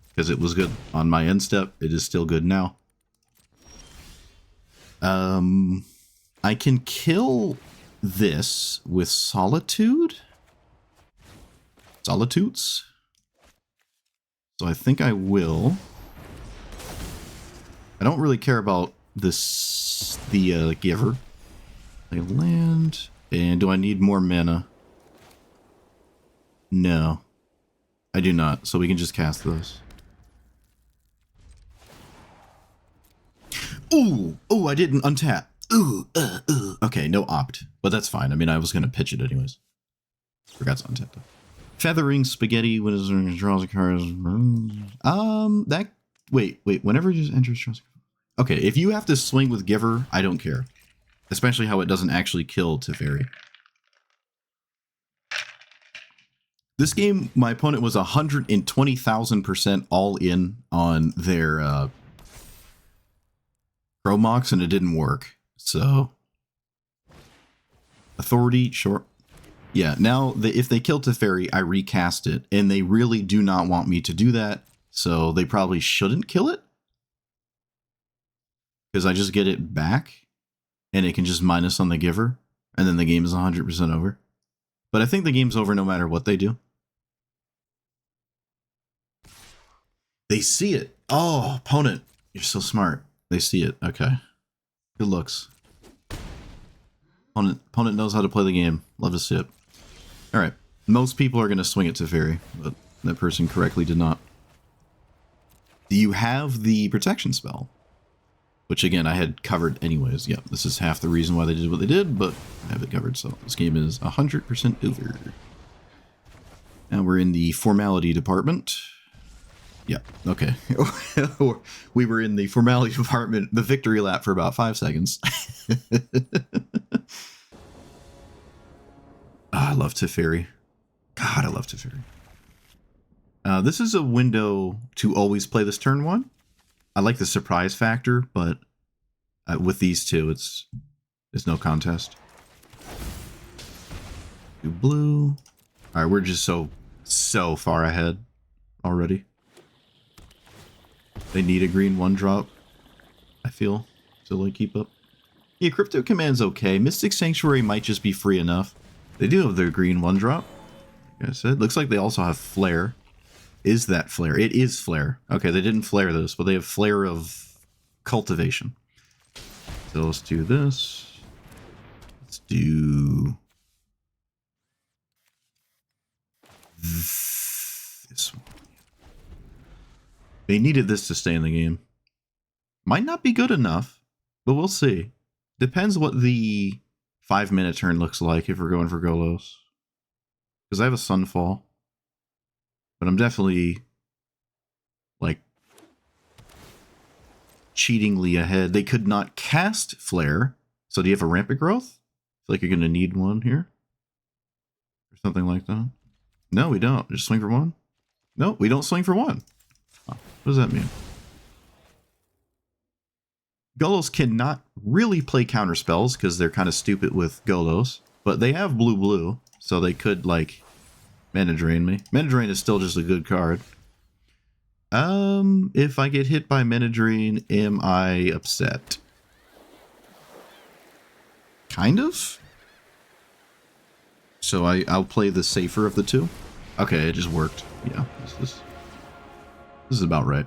because it was good on my end step. It is still good now. I can kill this with Solitude? Solitudes? So I think I will. I don't really care about this, the giver. I land, and do I need more mana? No. I do not, so we can just cast those. Ooh! Oh, I didn't untap. Ooh, okay, no opt. But that's fine. I mean, I was going to pitch it anyways. Forgot to untap that. Feathering Spaghetti when it draws a card. That... Wait. Whenever it just enters... Okay, if you have to swing with Giver, I don't care. Especially how it doesn't actually kill Teferi. This game, my opponent was 120,000% all in on their Chromox, and it didn't work. So, Authority, sure. Yeah, now, if they kill Teferi, I recast it, and they really do not want me to do that, so they probably shouldn't kill it. Because I just get it back, and it can just minus on the giver, and then the game is 100% over. But I think the game's over no matter what they do. They see it. Oh, opponent. You're so smart. They see it. Okay. Good looks. Opponent knows how to play the game. Love to see it. Alright. Most people are going to swing it to Teferi, but that person correctly did not. Do you have the protection spell? Which, again, I had covered anyways. Yeah, this is half the reason why they did what they did, but I have it covered, so this game is 100% over. Now we're in the formality department. Yeah, okay. We were in the formality department, the victory lap for about 5 seconds. I love Teferi. God, I love Teferi. This is a window to always play this turn 1. I like the surprise factor, but with these two, it's no contest. 2 blue. All right, we're just so far ahead already. They need a green 1-drop, I feel, to like keep up. Yeah, Crypto Command's okay. Mystic Sanctuary might just be free enough. They do have their green 1-drop. Like I said, looks like they also have Flare. Is that Flare? It is Flare. Okay, they didn't flare this, but they have Flare of Cultivation. So let's do this. Let's do this one. They needed this to stay in the game. Might not be good enough, but we'll see. Depends what the 5-minute turn looks like if we're going for Golos. Because I have a Sunfall. But I'm definitely, like, cheatingly ahead. They could not cast Flare. So do you have a Rampant Growth? I feel like you're going to need one here. Or something like that. No, we don't. Just swing for 1? No, we don't swing for 1. Oh, what does that mean? Golos cannot really play counter spells because they're kind of stupid with Golos. But they have blue, so they could, like, Mana Drain me. Mana Drain is still just a good card. If I get hit by Mana Drain, am I upset? Kind of. So I'll play the safer of the two. Okay, it just worked. Yeah, this is about right.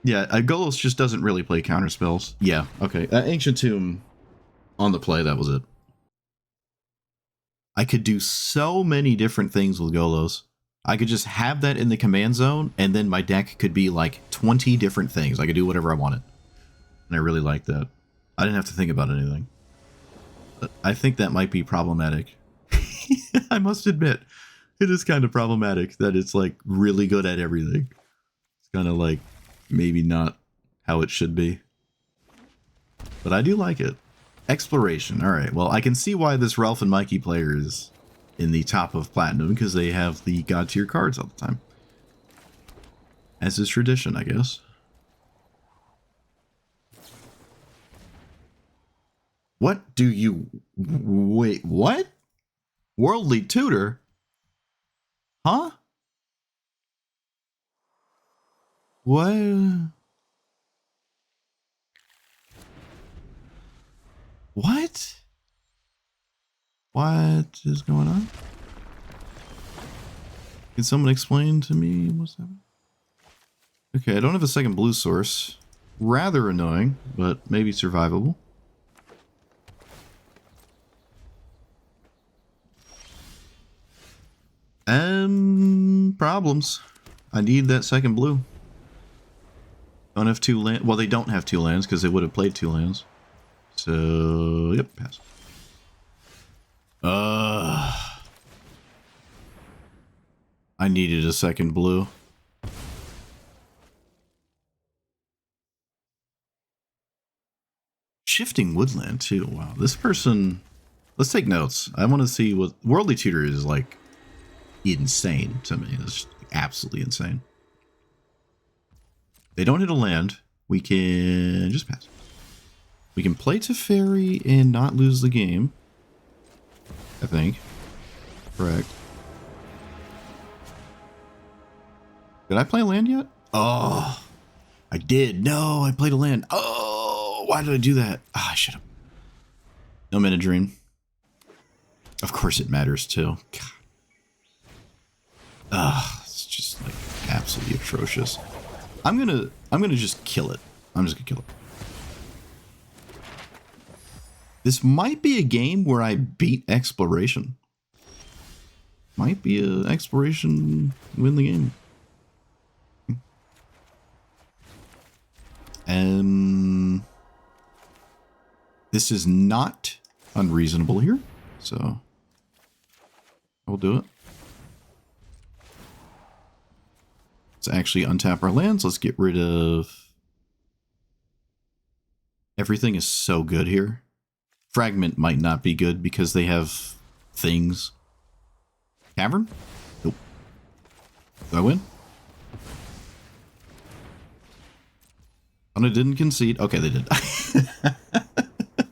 Yeah, Golos just doesn't really play counter spells. Yeah, okay. Ancient Tomb on the play, that was it. I could do so many different things with Golos. I could just have that in the command zone, and then my deck could be like 20 different things. I could do whatever I wanted. And I really like that. I didn't have to think about anything. But I think that might be problematic. I must admit, it is kind of problematic that it's like really good at everything. It's kind of like maybe not how it should be. But I do like it. Exploration. All right. Well, I can see why this Ralph and Mikey player is in the top of Platinum, because they have the God tier cards all the time. As is tradition, I guess. What do you... Wait, what? Worldly Tutor? Huh? What? What? What is going on? Can someone explain to me what's happening? Okay, I don't have a second blue source. Rather annoying, but maybe survivable. Problems. I need that second blue. Don't have 2 lands. Well, they don't have 2 lands because they would have played 2 lands. So, yep, pass. I needed a second blue. Shifting Woodland, too. Wow, this person... Let's take notes. I want to see what... Worldly Tutor is, like, insane to me. It's absolutely insane. They don't hit a land. We can just pass. We can play Teferi and not lose the game. I think. Correct. Did I play a land yet? Oh, I did. No, I played a land. Oh, why did I do that? Ah, I should have. No Mana Drain. Of course it matters too. God. It's just like absolutely atrocious. I'm gonna just kill it. I'm just gonna kill it. This might be a game where I beat Exploration. Might be a Exploration win the game. This is not unreasonable here, so I will do it. Let's actually untap our lands. Let's get rid of... Everything is so good here. Fragment might not be good because they have things. Cavern? Nope. Did I win? Opponent didn't concede. Okay, they did.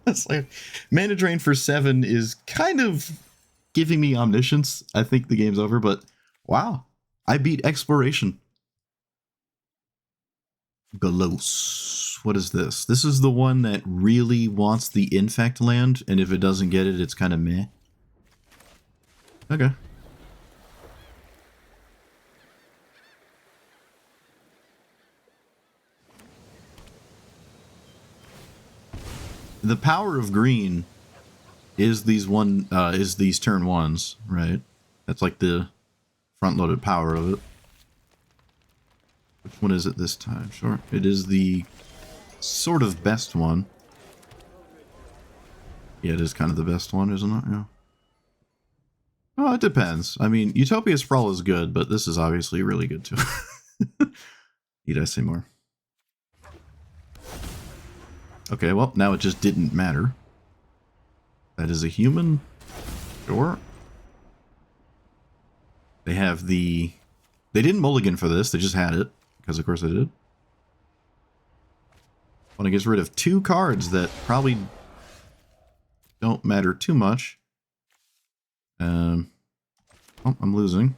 It's like mana drain for 7 is kind of giving me omniscience. I think the game's over, but wow. I beat exploration. Galos. What is this? This is the one that really wants the infect land, and if it doesn't get it, it's kind of meh. Okay. The power of green is these turn 1s, right? That's like the front-loaded power of it. Which one is it this time? Sure. It is the sort of best one. Yeah, it is kind of the best one, isn't it? Yeah. Oh, it depends. I mean, Utopia Sprawl is good, but this is obviously really good too. Need I say more? Okay, well, now it just didn't matter. That is a human. Sure. They have the... They didn't mulligan for this, they just had it. Because of course they did. Want to get rid of 2 cards that probably don't matter too much. Oh, I'm losing.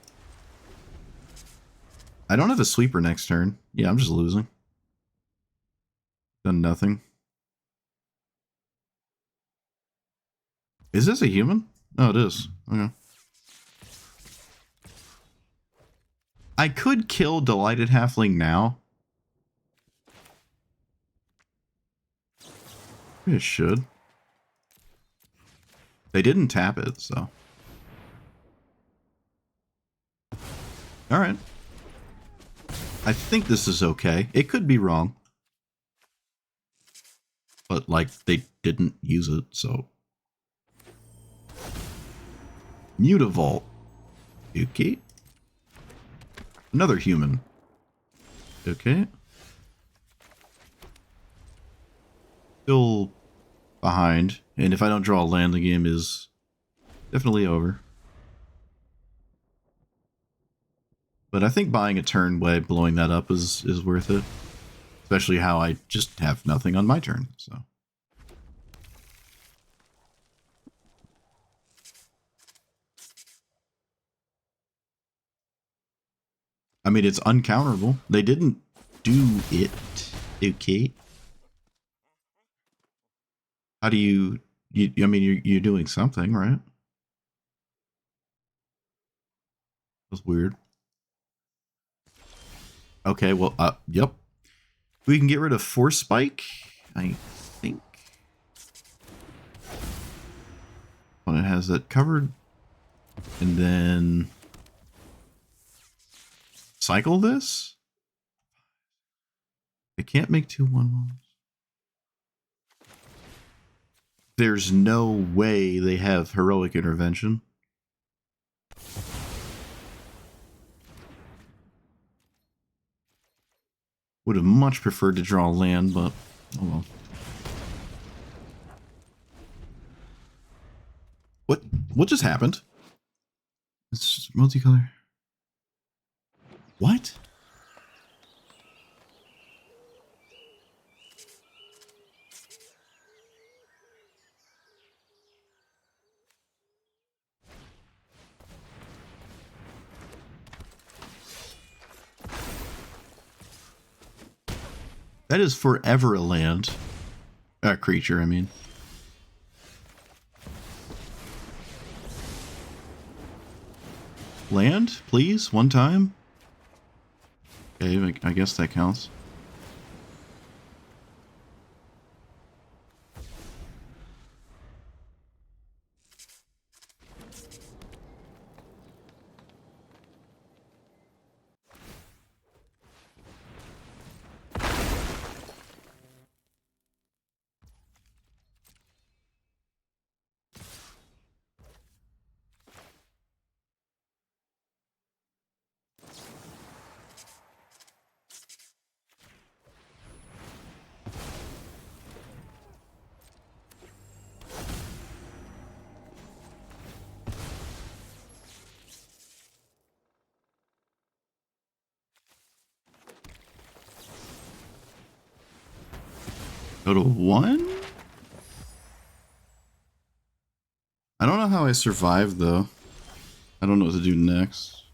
I don't have a sweeper next turn. Yeah, I'm just losing. Done nothing. Is this a human? Oh, it is. Okay. I could kill Delighted Halfling now. It should. They didn't tap it, so. Alright. I think this is okay. It could be wrong. But, like, they didn't use it, so. Mutavault. Okay. Another human. Okay. Still behind. And if I don't draw a land, the game is definitely over. But I think buying a turn by blowing that up is worth it. Especially how I just have nothing on my turn, so. I mean, it's uncounterable. They didn't do it. Okay. How do you I mean, you're doing something, right? That's weird. Okay, well, yep. We can get rid of Force Spike, I think. When it has that covered. And then cycle this? I can't make 2/1/1s. There's no way they have Heroic Intervention. Would have much preferred to draw land, but oh well. What just happened? It's just multicolor. What? That is forever a land. A creature, I mean. Land, please, one time. Okay, I guess that counts. Go to 1? I don't know how I survived, though. I don't know what to do next.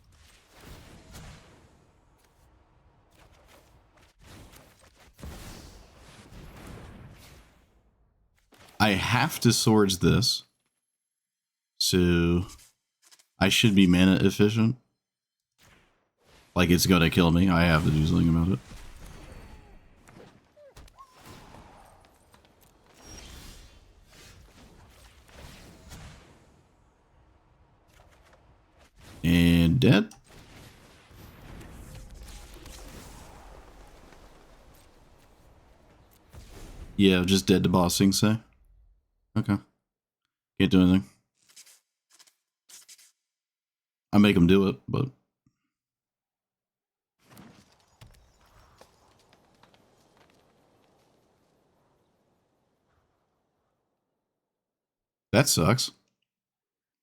I have to swords this. So I should be mana efficient. Like it's gonna kill me. I have to do something about it. And dead. Yeah, just dead to bossing, say. Okay. Can't do anything. I make him do it, but... That sucks.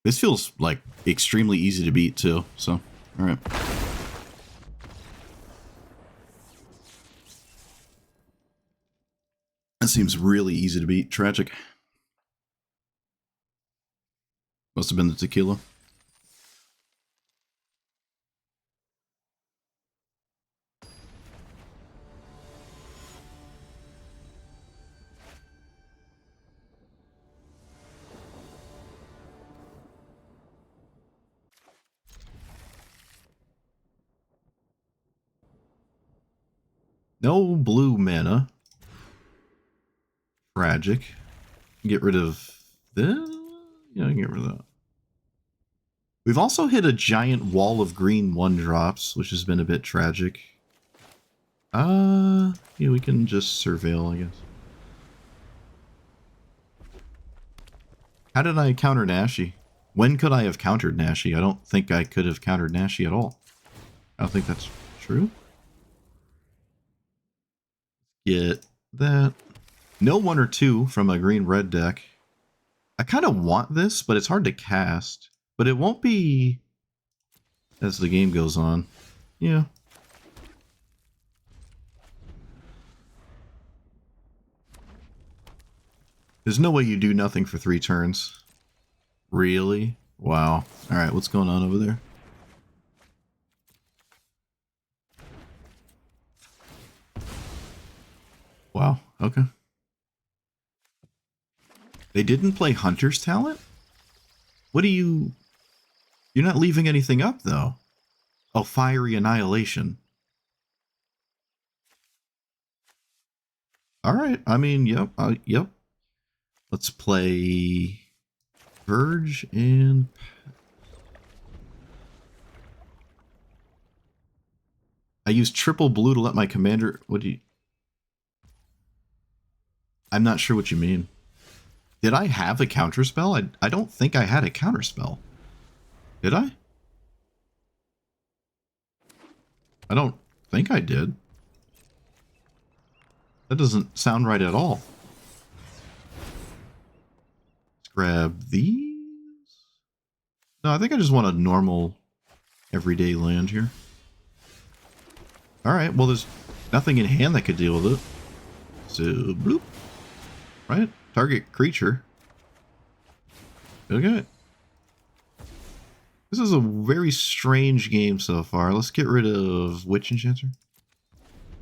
This feels, like, extremely easy to beat, too, so... Alright. That seems really easy to beat. Tragic. Must have been the tequila. No blue mana. Tragic. Get rid of this. Yeah, I can get rid of that. We've also hit a giant wall of green 1-drops, which has been a bit tragic. Yeah, we can just surveil, I guess. How did I counter Nashi? When could I have countered Nashi? I don't think I could have countered Nashi at all. I don't think that's true. Get that. No 1 or 2 from a green-red deck. I kind of want this, but it's hard to cast. But it won't be as the game goes on. Yeah. There's no way you do nothing for 3 turns. Really? Wow. Alright, what's going on over there? Wow, okay. They didn't play Hunter's Talent? What do you... You're not leaving anything up, though. Oh, Fiery Annihilation. Alright, I mean, yep, yep. Let's play... Verge and... I used triple blue to let my commander... What do you... I'm not sure what you mean. Did I have a counterspell? I don't think I had a counterspell. Did I? I don't think I did. That doesn't sound right at all. Let's grab these. No, I think I just want a normal everyday land here. Alright, well there's nothing in hand that could deal with it. So, bloop. Right? Target creature. Okay. This is a very strange game so far. Let's get rid of Witch Enchanter.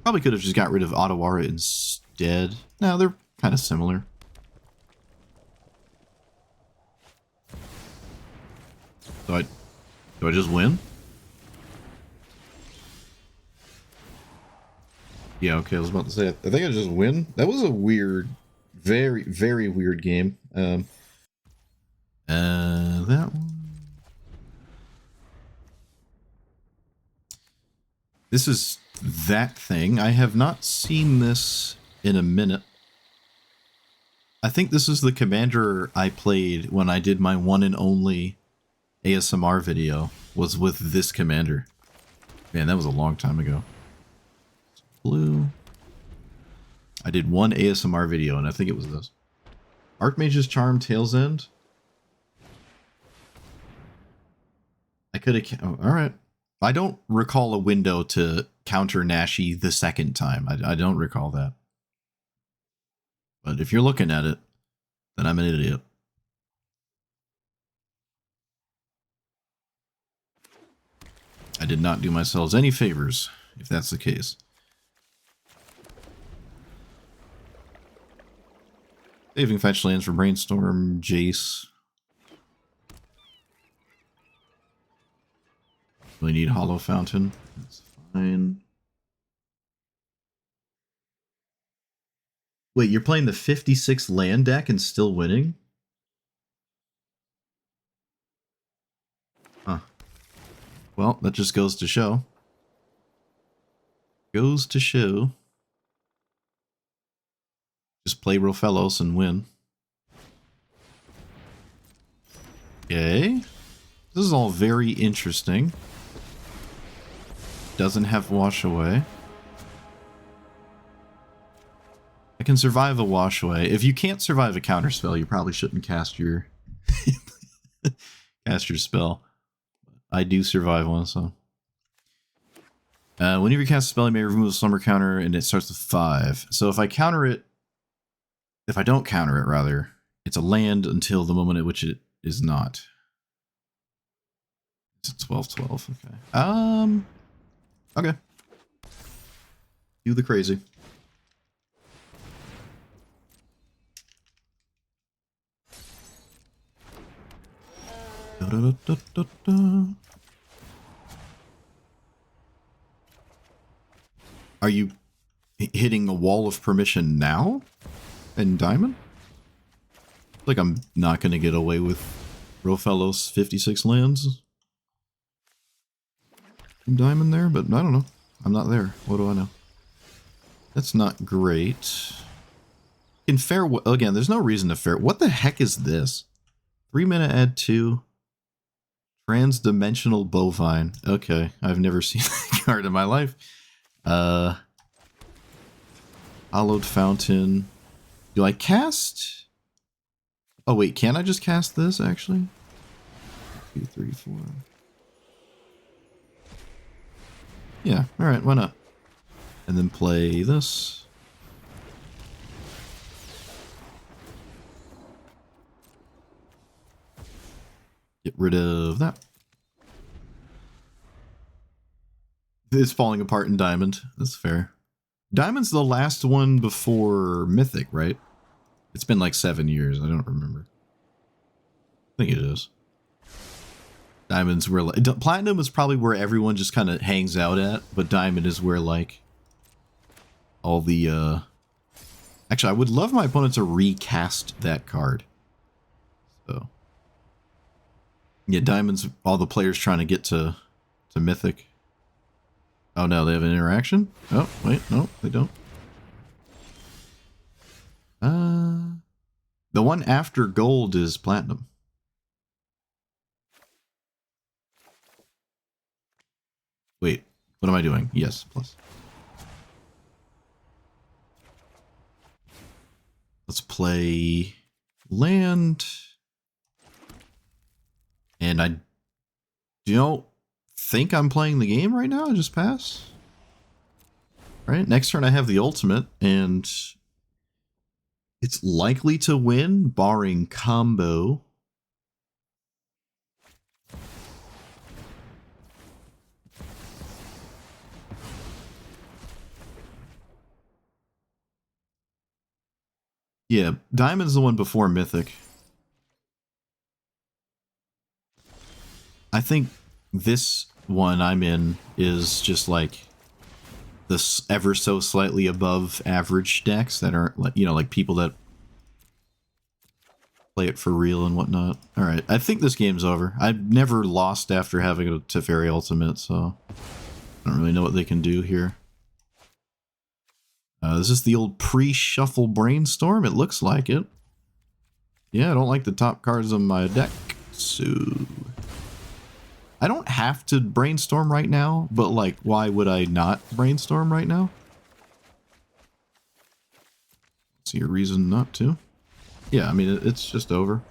Probably could have just got rid of Otawara instead. No, they're kind of similar. Do I just win? Yeah, okay, I was about to say, I think I just win. That was a weird, very, very weird game. That one. This is that thing. I have not seen this in a minute. I think this is the commander I played when I did my one and only ASMR video, was with this commander. Man, that was a long time ago. Blue. I did one ASMR video, and I think it was this. Archmage's Charm, Tail's End. I could have... Oh, alright. I don't recall a window to counter Nashi the second time. I don't recall that. But if you're looking at it, then I'm an idiot. I did not do myself any favors, if that's the case. Saving fetch lands for Brainstorm, Jace. Really need Hollow Fountain. That's fine. Wait, you're playing the 56 land deck and still winning? Huh. Well, that just goes to show. Goes to show. Just play Rofellos and win. Okay. This is all very interesting. Doesn't have wash away. I can survive a wash away. If you can't survive a counter spell, you probably shouldn't cast your cast your spell. I do survive one, so. Whenever you cast a spell, you may remove a slumber counter, and it starts with 5. So if I counter it, if I don't counter it, rather, it's a land until the moment at which it is not. It's 12/12. Okay. Okay. Do the crazy. Da, da, da, da, da. Are you hitting a wall of permission now in Diamond? Like I'm not going to get away with Rofellos 56 lands in Diamond there, but I don't know. I'm not there. What do I know? That's not great. In fair, again, there's no reason to fair. What the heck is this? 3 mana add 2. Transdimensional bovine. Okay, I've never seen that card in my life. Hollowed fountain. Do I cast? Oh wait, can I just cast this actually? 2, 3, 4. Yeah, alright, why not? And then play this. Get rid of that. It's falling apart in Diamond. That's fair. Diamond's the last one before Mythic, right? It's been like 7 years. I don't remember. I think it is. Diamond's where... Platinum is probably where everyone just kind of hangs out at, but Diamond is where, like, all the... Actually, I would love my opponent to recast that card. So... Yeah, Diamond's all the players trying to get to Mythic. Oh no, they have an interaction? Oh, wait, no, they don't. The one after gold is platinum. Wait, what am I doing? Yes, plus. Let's play land. And I don't think I'm playing the game right now. I just pass. All right, next turn I have the ultimate, and it's likely to win, barring combo. Yeah, Diamond's the one before Mythic. I think this one I'm in is just like this ever so slightly above average decks that aren't, like, you know, like people that play it for real and whatnot. All right, I think this game's over. I've never lost after having a Teferi ultimate, so I don't really know what they can do here. This is the old pre-shuffle brainstorm. It looks like it. Yeah, I don't like the top cards on my deck, so... I don't have to brainstorm right now, but like, why would I not brainstorm right now? See a reason not to. Yeah, I mean, it's just over.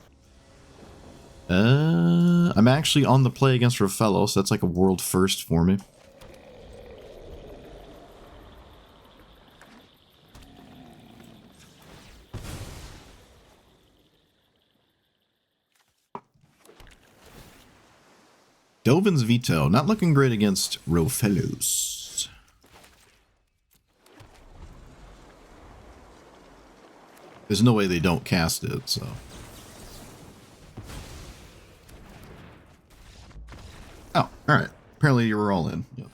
I'm actually on the play against Rofellos, so that's like a world first for me. Dovin's Veto, not looking great against Rofellos. There's no way they don't cast it, so. Oh, alright. Apparently you were all in. Yep.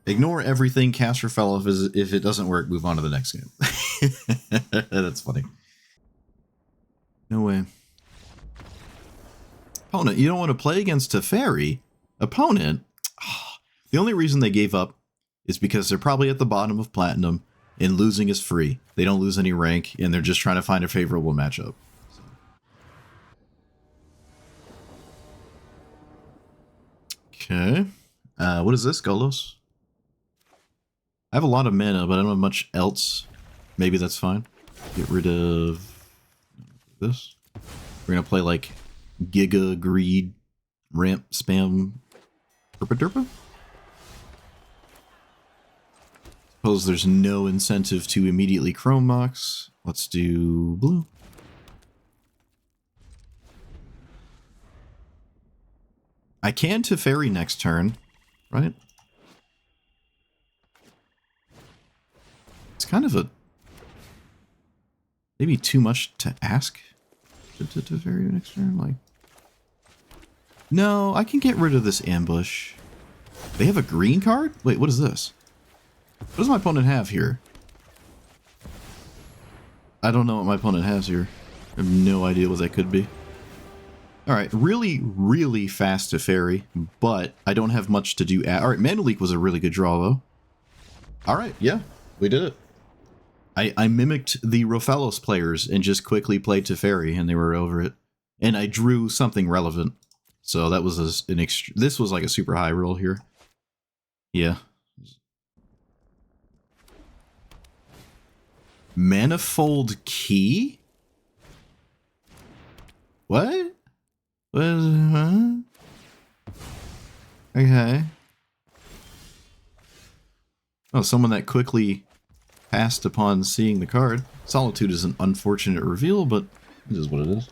Ignore everything, cast Rofello. If it doesn't work, move on to the next game. That's funny. No way. Opponent, you don't want to play against Teferi? Opponent? Oh, the only reason they gave up is because they're probably at the bottom of Platinum, and losing is free. They don't lose any rank, and they're just trying to find a favorable matchup. Okay. What is this, Golos? I have a lot of mana, but I don't have much else. Maybe that's fine. Get rid of this. We're gonna play like Giga Greed Ramp Spam Derpa Derpa. Suppose there's no incentive to immediately Chrome Mox. Let's do blue. I can Teferi next turn, right? It's kind of a maybe too much to ask to Teferi next turn. Like, no, I can get rid of this ambush. They have a green card? Wait, what is this? What does my opponent have here? I don't know what my opponent has here. I have no idea what that could be. Alright, really, really fast Teferi, but I don't have much to do. Alright, Mana Leak was a really good draw, though. Alright, yeah, we did it. I mimicked the Rofellos players and just quickly played Teferi, and they were over it. And I drew something relevant. So that was this was like a super high roll here. Yeah. Manifold Key? What? Huh? Okay. Oh, someone that quickly passed upon seeing the card. Solitude is an unfortunate reveal, but it is what it is.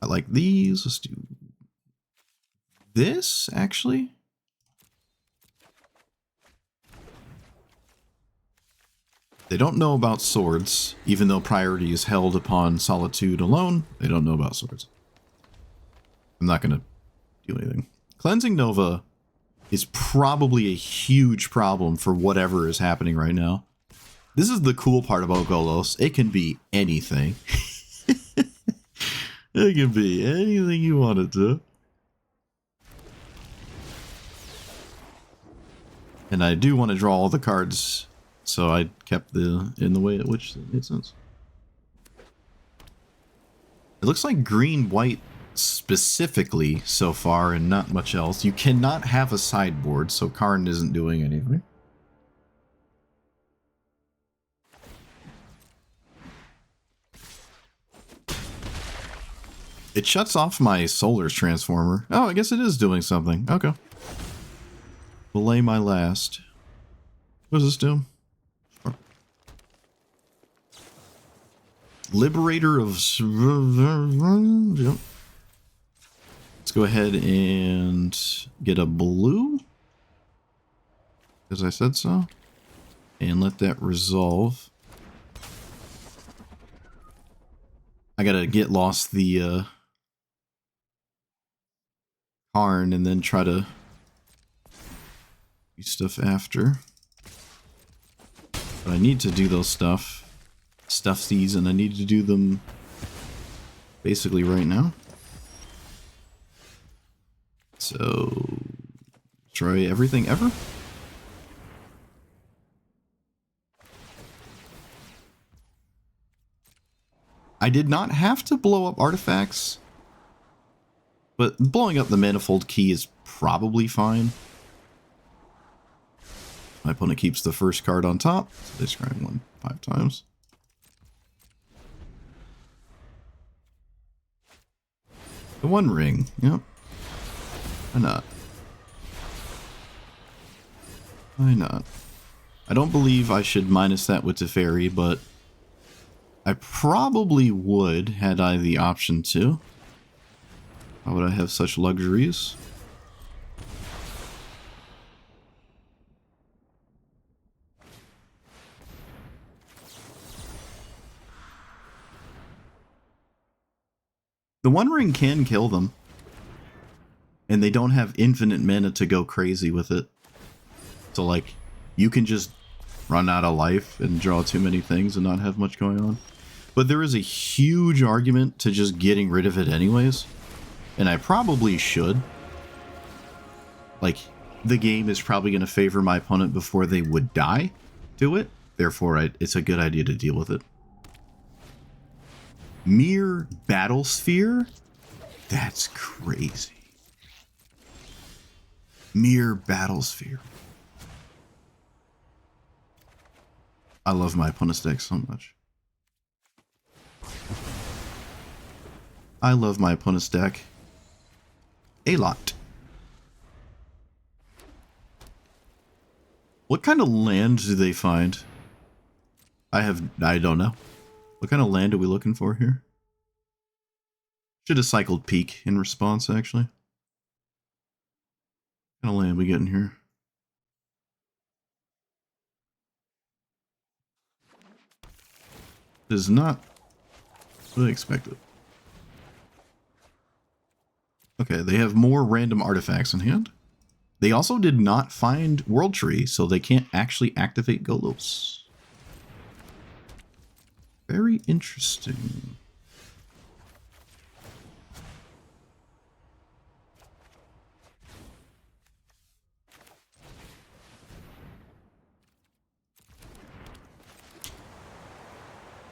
I like these. Let's do this, actually. They don't know about swords, even though priority is held upon Solitude alone. They don't know about swords. I'm not going to do anything. Cleansing Nova is probably a huge problem for whatever is happening right now. This is the cool part about Golos. It can be anything. It can be anything you want it to. And I do want to draw all the cards, so I kept in the way at which it made sense. It looks like green-white specifically so far and not much else. You cannot have a sideboard, so Karn isn't doing anything. It shuts off my Solar's Transformer. Oh, I guess it is doing something. Okay. Belay my last. What does this do? Liberator of... Yep. Let's go ahead and get a blue. Because I said so. And let that resolve. I gotta get lost the Karn and then try to do stuff after. But I need to do those stuffsies, and I need to do them basically right now. So try everything ever. I did not have to blow up artifacts, but blowing up the Manifold Key is probably fine. My opponent keeps the first card on top, so they scry one 5 times. The One Ring, yep. Why not? Why not? I don't believe I should minus that with Teferi, but I probably would, had I the option to. Why would I have such luxuries? The One Ring can kill them. And they don't have infinite mana to go crazy with it. So, like, you can just run out of life and draw too many things and not have much going on. But there is a huge argument to just getting rid of it anyways. And I probably should. Like, the game is probably going to favor my opponent before they would die to it. Therefore, it's a good idea to deal with it. Mere Battle Sphere? That's crazy. Mere Battle Sphere. I love my opponent's deck so much. I love my opponent's deck a lot. What kind of land do they find? I don't know. What kind of land are we looking for here? Should have cycled Peak in response, actually. What kind of land we getting here? Is not what I expected. Okay, they have more random artifacts in hand. They also did not find World Tree, so they can't actually activate Golos. Very interesting.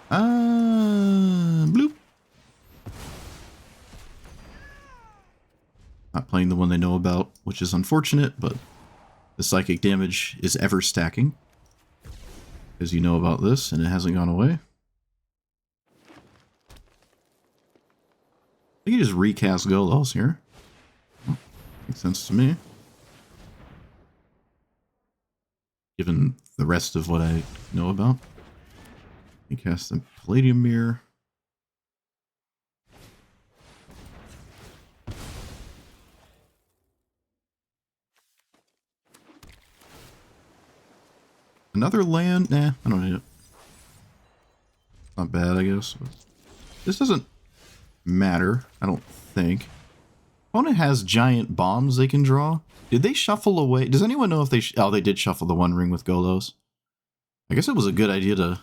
Bloop. Not playing the one they know about, which is unfortunate, but the psychic damage is ever stacking. Because you know about this, and it hasn't gone away. I can just recast Golos here. Oh, makes sense to me. Given the rest of what I know about. Recast the Palladium Mirror. Another land? Nah, I don't need it. Not bad, I guess. This doesn't matter, I don't think. Opponent has giant bombs they can draw. Did they shuffle away? Does anyone know if they... oh, they did shuffle the One Ring with Golos. I guess it was a good idea to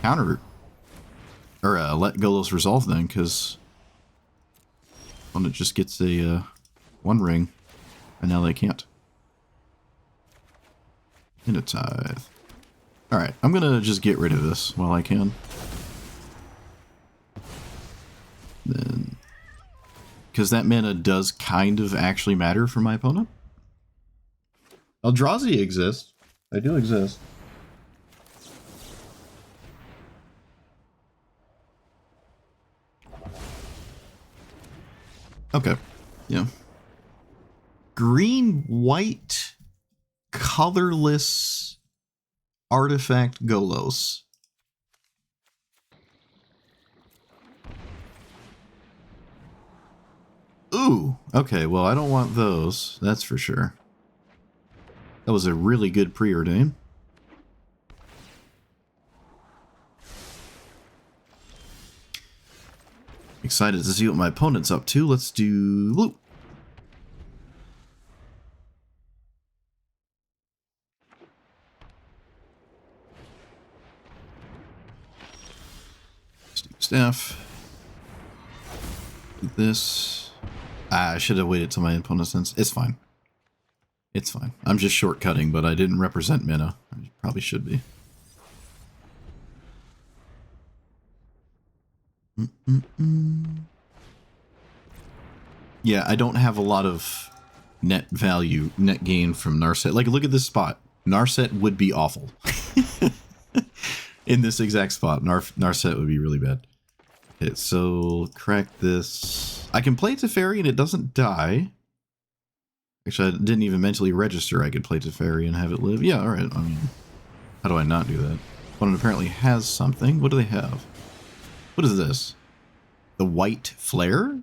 counter... or let Golos resolve then, because... opponent just gets a One Ring, and now they can't. And a Tithe. Alright, I'm gonna just get rid of this while I can. Then... because that mana does kind of actually matter for my opponent. Eldrazi exists. I do exist. Okay. Yeah. Green, white, colorless artifact Golos. Ooh, okay, well, I don't want those, that's for sure. That was a really good preordain. Excited to see what my opponent's up to. Let's do blue. Steep Staff. Do this. I should have waited till my opponent's ends. It's fine. It's fine. I'm just shortcutting, but I didn't represent mana. I probably should be. Yeah, I don't have a lot of net value, net gain from Narset. Like, look at this spot. Narset would be awful. In this exact spot, Narset would be really bad. Okay, so crack this. I can play Teferi and it doesn't die. Actually, I didn't even mentally register I could play Teferi and have it live. Yeah, alright. I mean, how do I not do that? Opponent apparently has something. What do they have? What is this? The white flare?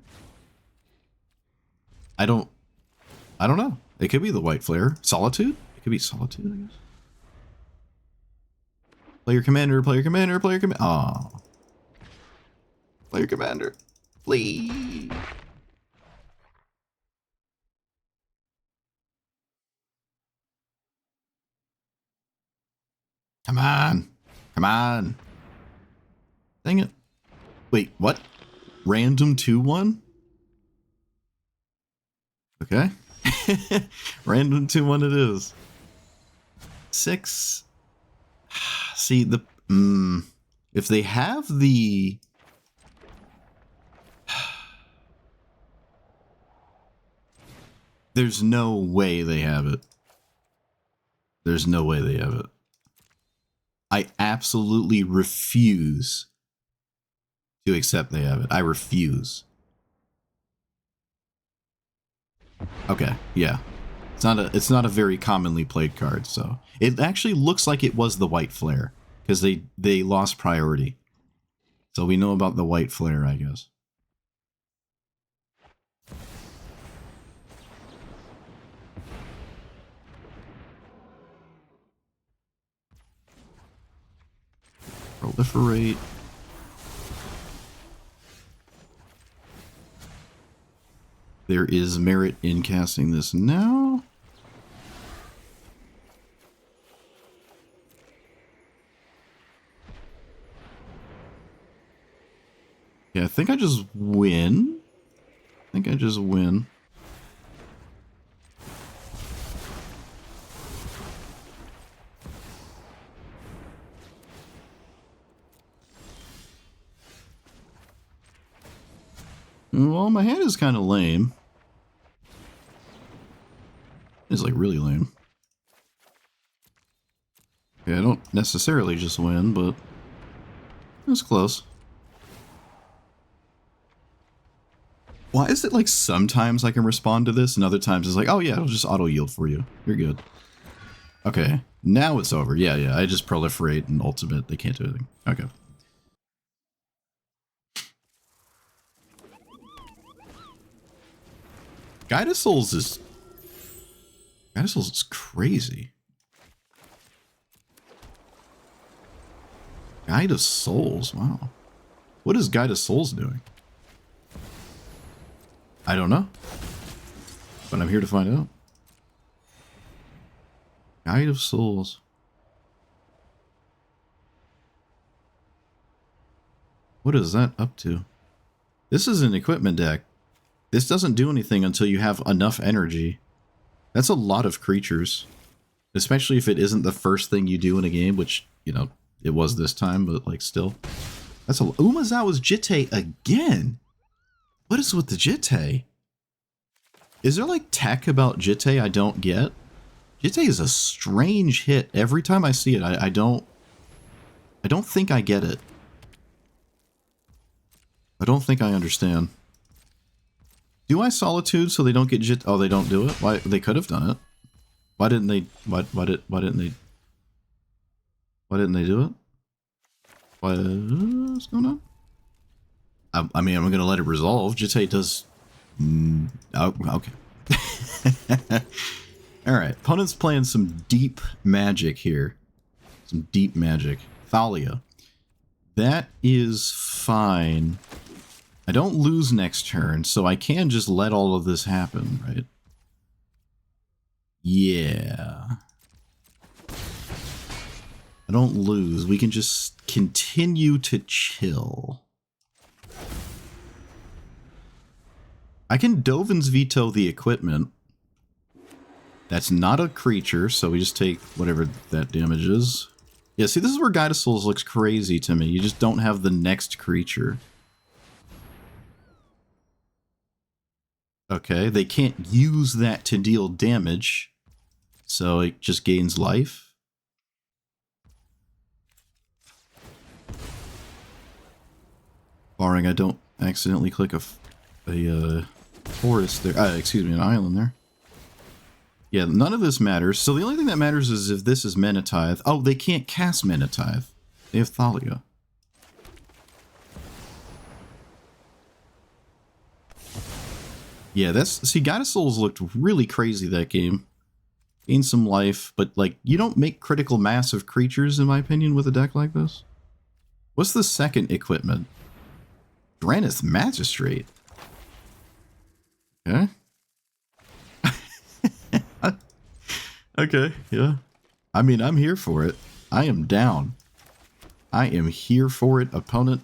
I don't know. It could be the white flare. Solitude? It could be Solitude, I guess. Player commander, player commander, player commander. Oh. Player commander. Please. Come on. Come on. Dang it. Wait, what? Random 2-1? Okay. Random 2-1 it is. 6. See, the... if they have the... There's no way they have it. There's no way they have it. I absolutely refuse to accept they have it. I refuse. Okay, yeah. It's not a very commonly played card, so it actually looks like it was the white flare because they lost priority. So we know about the white flare, I guess. Proliferate. There is merit in casting this now. Yeah, I think I just win. Well, my hand is kind of lame. It's like really lame. Okay, I don't necessarily just win, but it's close. Why is it like sometimes I can respond to this and other times it's like, oh yeah, it'll just auto yield for you. You're good. Okay, now it's over. Yeah, I just proliferate and ultimate. They can't do anything. Okay. Guide of Souls is crazy. Guide of Souls, wow. What is Guide of Souls doing? I don't know. But I'm here to find out. Guide of Souls. What is that up to? This is an equipment deck. This doesn't do anything until you have enough energy. That's a lot of creatures. Especially if it isn't the first thing you do in a game, which, you know, it was this time, but like still. That's a Umazawa's Jitte again. What is with the Jitte? Is there like tech about Jitte I don't get? Jitte is a strange hit. Every time I see it, I don't think I get it. I don't think I understand. Do I Solitude so they don't get Jitte? Oh, they don't do it? Why? They could have done it. Why didn't they? Why didn't they do it? What's going on? I mean, I'm gonna let it resolve. Jitte does. Oh, okay. All right. Opponent's playing some deep magic here. Some deep magic. Thalia. That is fine. I don't lose next turn, so I can just let all of this happen, right? Yeah. I don't lose. We can just continue to chill. I can Dovin's Veto the equipment. That's not a creature, so we just take whatever that damage is. Yeah, see, this is where Guide of Souls looks crazy to me. You just don't have the next creature. Okay, they can't use that to deal damage, so it just gains life. Barring I don't accidentally click a forest there. Excuse me, an island there. Yeah, none of this matters. So the only thing that matters is if this is Mana Tithe. Oh, they can't cast Mana Tithe. They have Thalia. Yeah, that's... See, Goddess Souls looked really crazy that game. Gained some life, but, like, you don't make critical mass of creatures, in my opinion, with a deck like this. What's the second equipment? Dranith Magistrate. Okay. Okay, yeah. I mean, I'm here for it. I am down. I am here for it, opponent.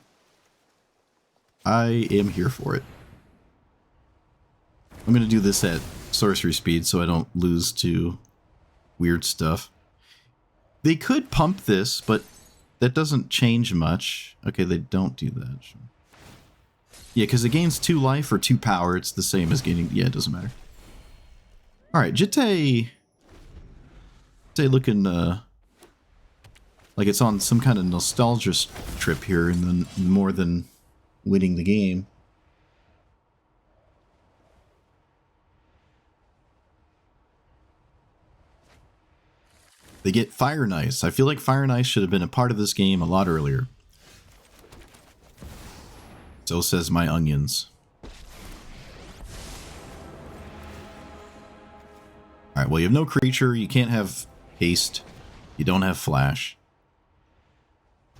I am here for it. I'm going to do this at sorcery speed so I don't lose to weird stuff. They could pump this, but that doesn't change much. Okay, they don't do that. Sure. Yeah, because it gains 2 life or 2 power. It's the same as gaining... Yeah, it doesn't matter. Alright, Jitte looking like it's on some kind of nostalgia trip here, and then more than winning the game. They get Fire and Ice. I feel like Fire and Ice should have been a part of this game a lot earlier. So says my onions. Alright, well, you have no creature. You can't have haste. You don't have flash.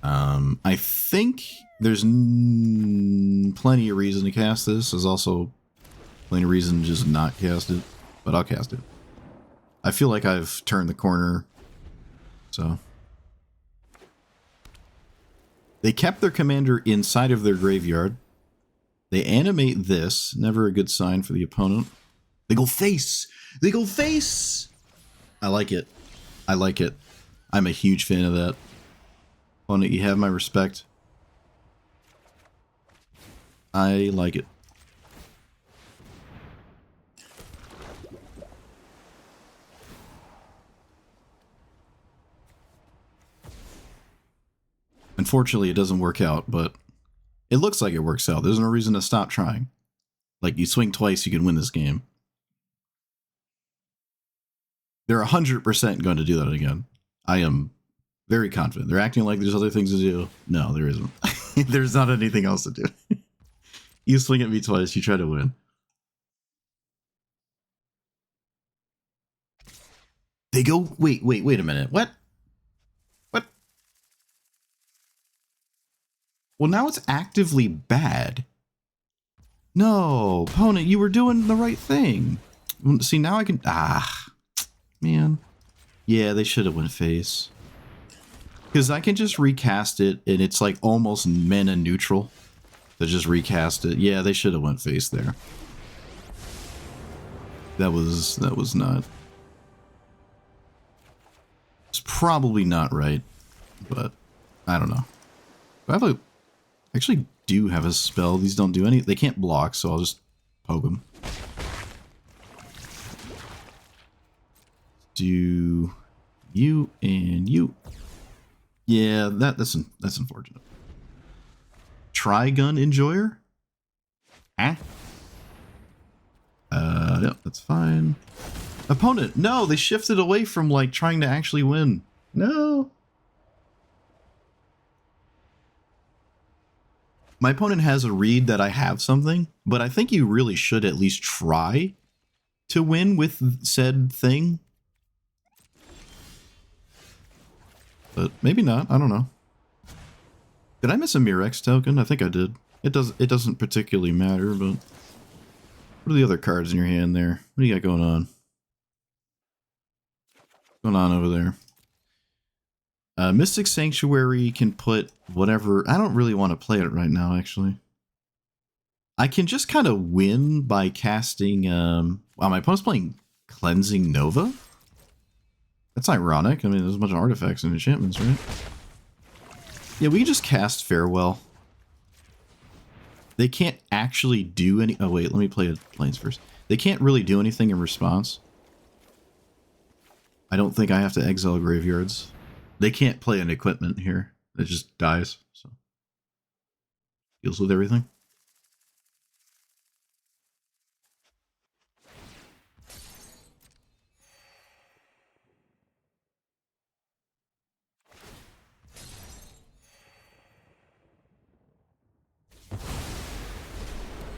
I think there's plenty of reason to cast this. There's also plenty of reason to just not cast it. But I'll cast it. I feel like I've turned the corner. So. They kept their commander inside of their graveyard. They animate this. Never a good sign for the opponent. They go face! They go face! I like it. I like it. I'm a huge fan of that. Opponent, you have my respect. I like it. Unfortunately, it doesn't work out, but it looks like it works out. There's no reason to stop trying. Like, you swing twice, you can win this game. They're 100% going to do that again. I am very confident. They're acting like there's other things to do. No, there isn't. There's not anything else to do. You swing at me twice, you try to win. They go... Wait a minute. What? What? Well, now it's actively bad. No, opponent, you were doing the right thing. See, now I can... Ah, man. Yeah, they should have went face. Because I can just recast it, and it's like almost mana neutral to just recast it. Yeah, they should have went face there. That was not... It's probably not right, but I don't know. I have a... Actually do have a spell. These don't do any... They can't block, so I'll just poke them. Do you and you. Yeah, that's unfortunate. Trigun Enjoyer? Huh? Yep, that's fine. Opponent, no, they shifted away from, like, trying to actually win. No. My opponent has a read that I have something, but I think you really should at least try to win with said thing. But maybe not, I don't know. Did I miss a Mirex token? I think I did. It doesn't particularly matter, but... What are the other cards in your hand there? What do you got going on? What's going on over there? Mystic Sanctuary can put whatever... I don't really want to play it right now, actually. I can just kind of win by casting... Wow, my opponent's playing Cleansing Nova? That's ironic. I mean, there's a bunch of artifacts and enchantments, right? Yeah, we can just cast Farewell. They can't actually do any... Oh, wait, let me play Plains first. They can't really do anything in response. I don't think I have to exile graveyards. They can't play an equipment here. It just dies, so... Deals with everything.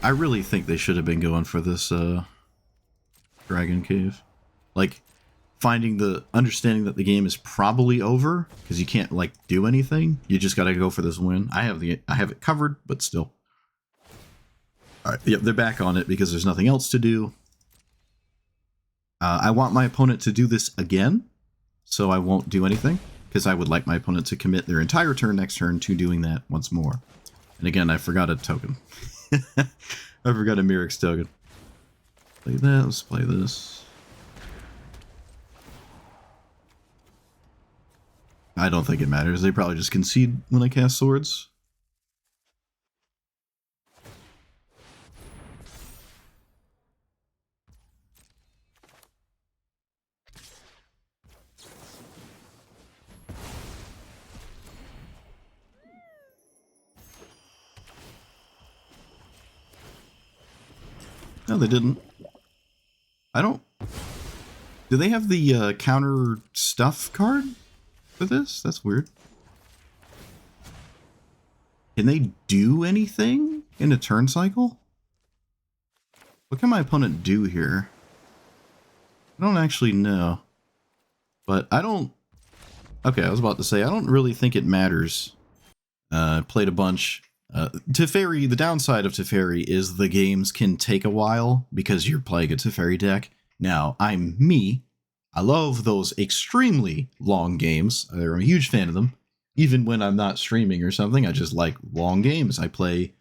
I really think they should have been going for this Dragon Cave. Like, understanding that the game is probably over, because you can't, like, do anything. You just gotta go for this win. I have it covered, but still. Alright, yep, they're back on it because there's nothing else to do. I want my opponent to do this again, so I won't do anything, because I would like my opponent to commit their entire turn next turn to doing that once more. And again, I forgot a token. I forgot a Mirix token. Play that, let's play this. I don't think it matters. They probably just concede when I cast swords. No, they didn't. I don't... Do they have the counter stuff card for this? That's weird. Can they do anything in a turn cycle? What can my opponent do here? I don't actually know. But I don't... Okay, I was about to say, I don't really think it matters. Played a bunch. Teferi, the downside of Teferi is the games can take a while because you're playing a Teferi deck. Now, I'm me. I love those extremely long games. I'm a huge fan of them. Even when I'm not streaming or something, I just like long games. I play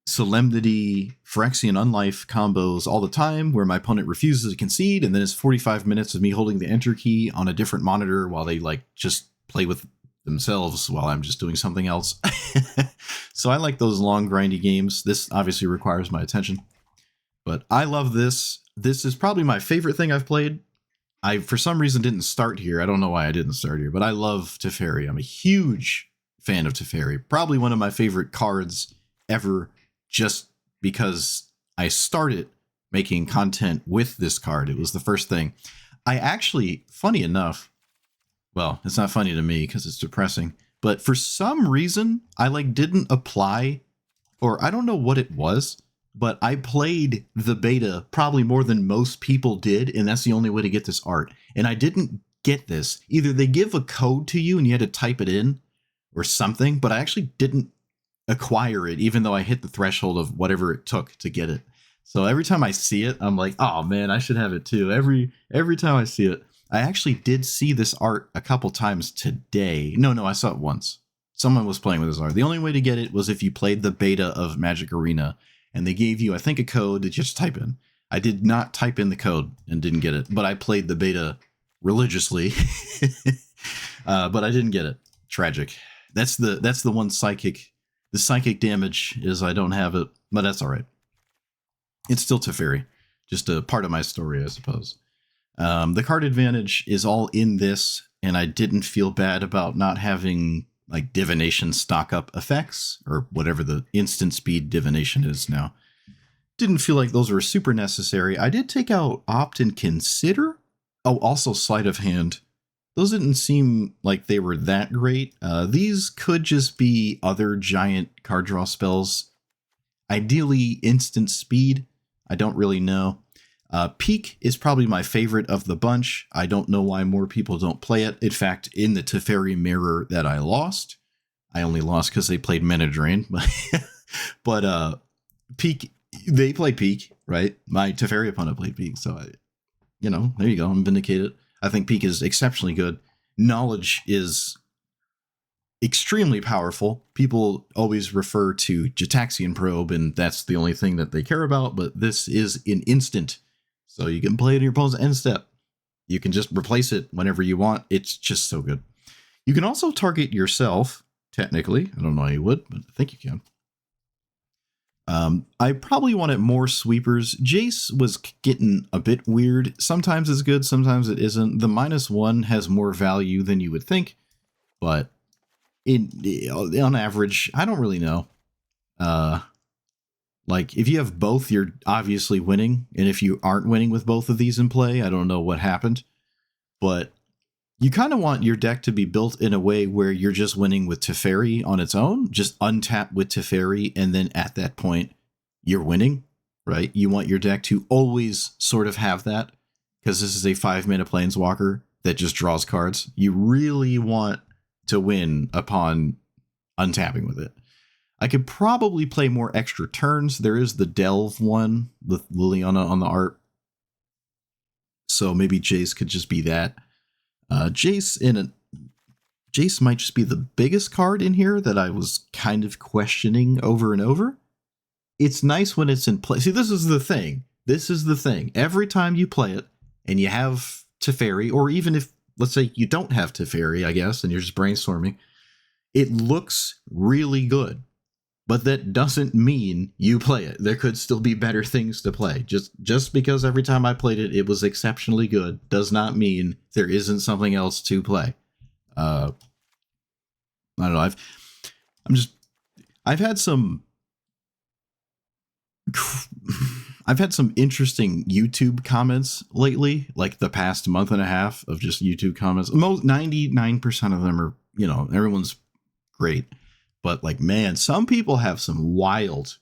Solemnity, Phyrexian Unlife combos all the time where my opponent refuses to concede, and then it's 45 minutes of me holding the enter key on a different monitor while they like just play with themselves while I'm just doing something else. So I like those long grindy games. This obviously requires my attention, but I love this. This is probably my favorite thing I've played. I for some reason didn't start here. I don't know why I didn't start here, but I love Teferi. I'm a huge fan of Teferi. Probably one of my favorite cards ever, just because I started making content with this card. It was the first thing. I actually, funny enough, well, it's not funny to me because it's depressing, but for some reason, I like didn't apply, or I don't know what it was, but I played the beta probably more than most people did, and that's the only way to get this art. And I didn't get this. Either they give a code to you and you had to type it in or something, but I actually didn't acquire it, even though I hit the threshold of whatever it took to get it. So every time I see it, I'm like, oh man, I should have it too. Every time I see it. I actually did see this art a couple times today. No, I saw it once. Someone was playing with this art. The only way to get it was if you played the beta of Magic Arena, and they gave you, I think, a code that you just type in. I did not type in the code and didn't get it, but I played the beta religiously, but I didn't get it. Tragic. That's the one psychic. The psychic damage is I don't have it, but that's all right. It's still Teferi. Just a part of my story, I suppose. The card advantage is all in this, and I didn't feel bad about not having like divination stock up effects, or whatever the instant speed divination is now. Didn't feel like those were super necessary. I did take out Opt and Consider. Oh, also Sleight of Hand. Those didn't seem like they were that great. These could just be other giant card draw spells. Ideally, instant speed. I don't really know. Peak is probably my favorite of the bunch. I don't know why more people don't play it. In fact, in the Teferi mirror that I lost, I only lost because they played Mana Drain. But Peak, they played Peak, right? My Teferi opponent played Peak, so there you go. I'm vindicated. I think Peak is exceptionally good. Knowledge is extremely powerful. People always refer to Jataxian Probe, and that's the only thing that they care about, but this is an instant. So you can play it in your opponent's end step. You can just replace it whenever you want. It's just so good. You can also target yourself, technically. I don't know how you would, but I think you can. I probably wanted more sweepers. Jace was getting a bit weird. Sometimes it's good, sometimes it isn't. The -1 has more value than you would think, but on average, I don't really know. Like, if you have both, you're obviously winning. And if you aren't winning with both of these in play, I don't know what happened. But you kind of want your deck to be built in a way where you're just winning with Teferi on its own. Just untap with Teferi, and then at that point, you're winning, right? You want your deck to always sort of have that, because this is a 5-mana planeswalker that just draws cards. You really want to win upon untapping with it. I could probably play more extra turns. There is the Delve one with Liliana on the art, so maybe Jace could just be that. Jace might just be the biggest card in here that I was kind of questioning over and over. It's nice when it's in play. See, this is the thing. Every time you play it and you have Teferi, or even if, let's say, you don't have Teferi, I guess, and you're just brainstorming, it looks really good. But that doesn't mean you play it. There could still be better things to play. Just because every time I played it, it was exceptionally good, does not mean there isn't something else to play. I don't know. I've had some interesting YouTube comments lately, like the past month and a half of just YouTube comments. 99% of them are, everyone's great. But like, man, some people have some wild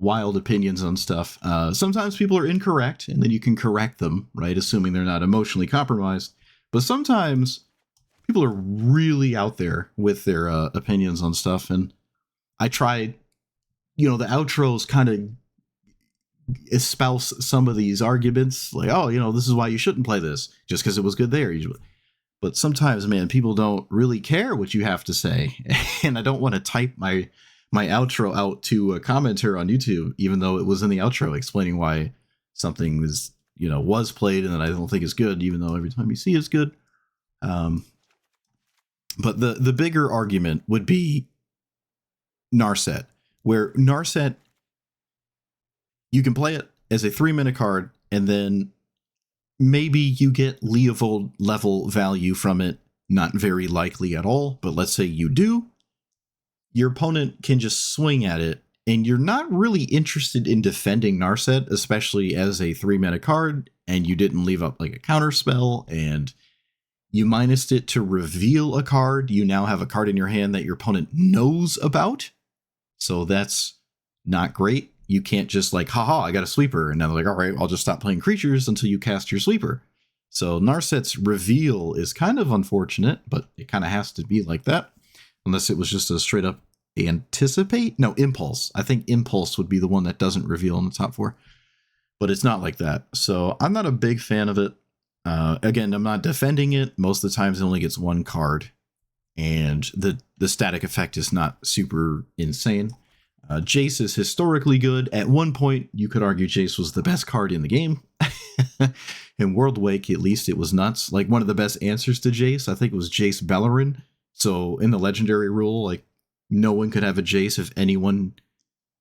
opinions on stuff. Sometimes people are incorrect, and then you can correct them, right? Assuming they're not emotionally compromised. But sometimes people are really out there with their opinions on stuff. And I tried, the outros kind of espouse some of these arguments, like, oh, this is why you shouldn't play this, just because it was good there. But sometimes, man, people don't really care what you have to say. And I don't want to type my outro out to a commenter on YouTube, even though it was in the outro explaining why something was played and that I don't think is good, even though every time you see it's good. But the bigger argument would be Narset, where Narset, you can play it as a 3-mana card, and then maybe you get Leovold level value from it. Not very likely at all, but let's say you do. Your opponent can just swing at it, and you're not really interested in defending Narset, especially as a 3-mana card, and you didn't leave up like a counter spell, and you minused it to reveal a card. You now have a card in your hand that your opponent knows about. So that's not great. You can't just like, haha, I got a sweeper. And now they're like, all right, I'll just stop playing creatures until you cast your sweeper. So Narset's reveal is kind of unfortunate, but it kind of has to be like that. Unless it was just a straight up anticipate. No, impulse. I think impulse would be the one that doesn't reveal in the top 4. But it's not like that. So I'm not a big fan of it. Again, I'm not defending it. Most of the times it only gets 1 card. And the static effect is not super insane. Jace is historically good. At one point, you could argue Jace was the best card in the game. In World Wake, at least, it was nuts. Like, one of the best answers to Jace, I think, was Jace Bellerin. So, in the Legendary rule, like, no one could have a Jace if anyone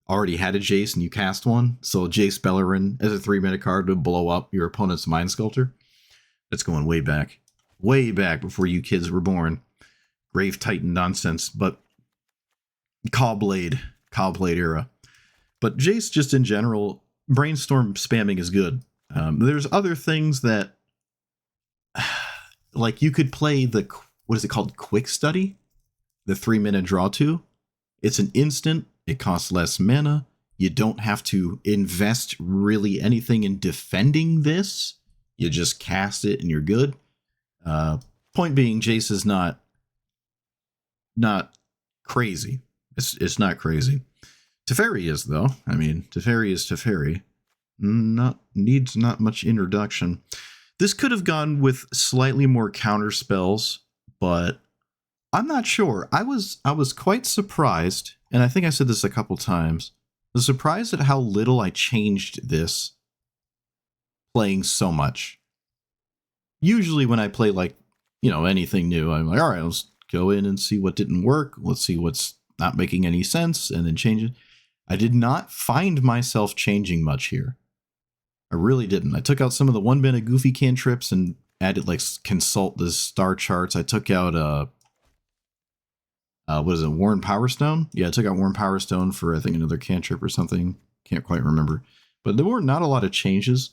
already had a Jace and you cast one. So, Jace Bellerin, as a 3-mana card, would blow up your opponent's Mind Sculptor. That's going way back. Way back before you kids were born. Grave Titan nonsense. But Cawblade era. But Jace, just in general, brainstorm spamming is good. There's other things that, like, you could play what is it called? Quick Study? The 3-mana draw 2. It's an instant. It costs less mana. You don't have to invest really anything in defending this. You just cast it and you're good. Point being, Jace is not crazy. It's not crazy. Teferi is, though. I mean, Teferi is Teferi. Needs not much introduction. This could have gone with slightly more counter spells, but I'm not sure. I was quite surprised, and I think I said this a couple times. I was surprised at how little I changed this playing so much. Usually when I play, like, anything new, I'm like, all right, let's go in and see what didn't work. Let's see what's not making any sense, and then change it. I did not find myself changing much here. I really didn't. I took out some of the 1-mana goofy cantrips and added, like, consult the star charts. I took out what is it, Worn Power Stone? Yeah, I took out Worn Power Stone for, I think, another cantrip or something. Can't quite remember. But there were not a lot of changes.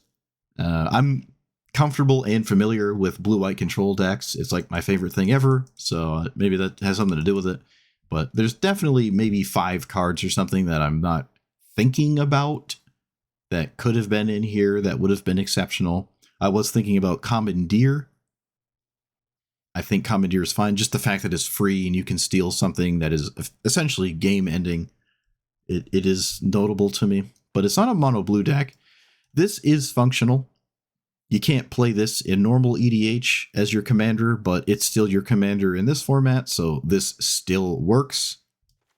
I'm comfortable and familiar with blue-white control decks. It's like my favorite thing ever, so maybe that has something to do with it. But there's definitely maybe 5 cards or something that I'm not thinking about that could have been in here that would have been exceptional. I was thinking about Commandeer. I think Commandeer is fine. Just the fact that it's free and you can steal something that is essentially game ending. It is notable to me. But it's not a mono blue deck. This is functional. You can't play this in normal EDH as your commander, but it's still your commander in this format, so this still works,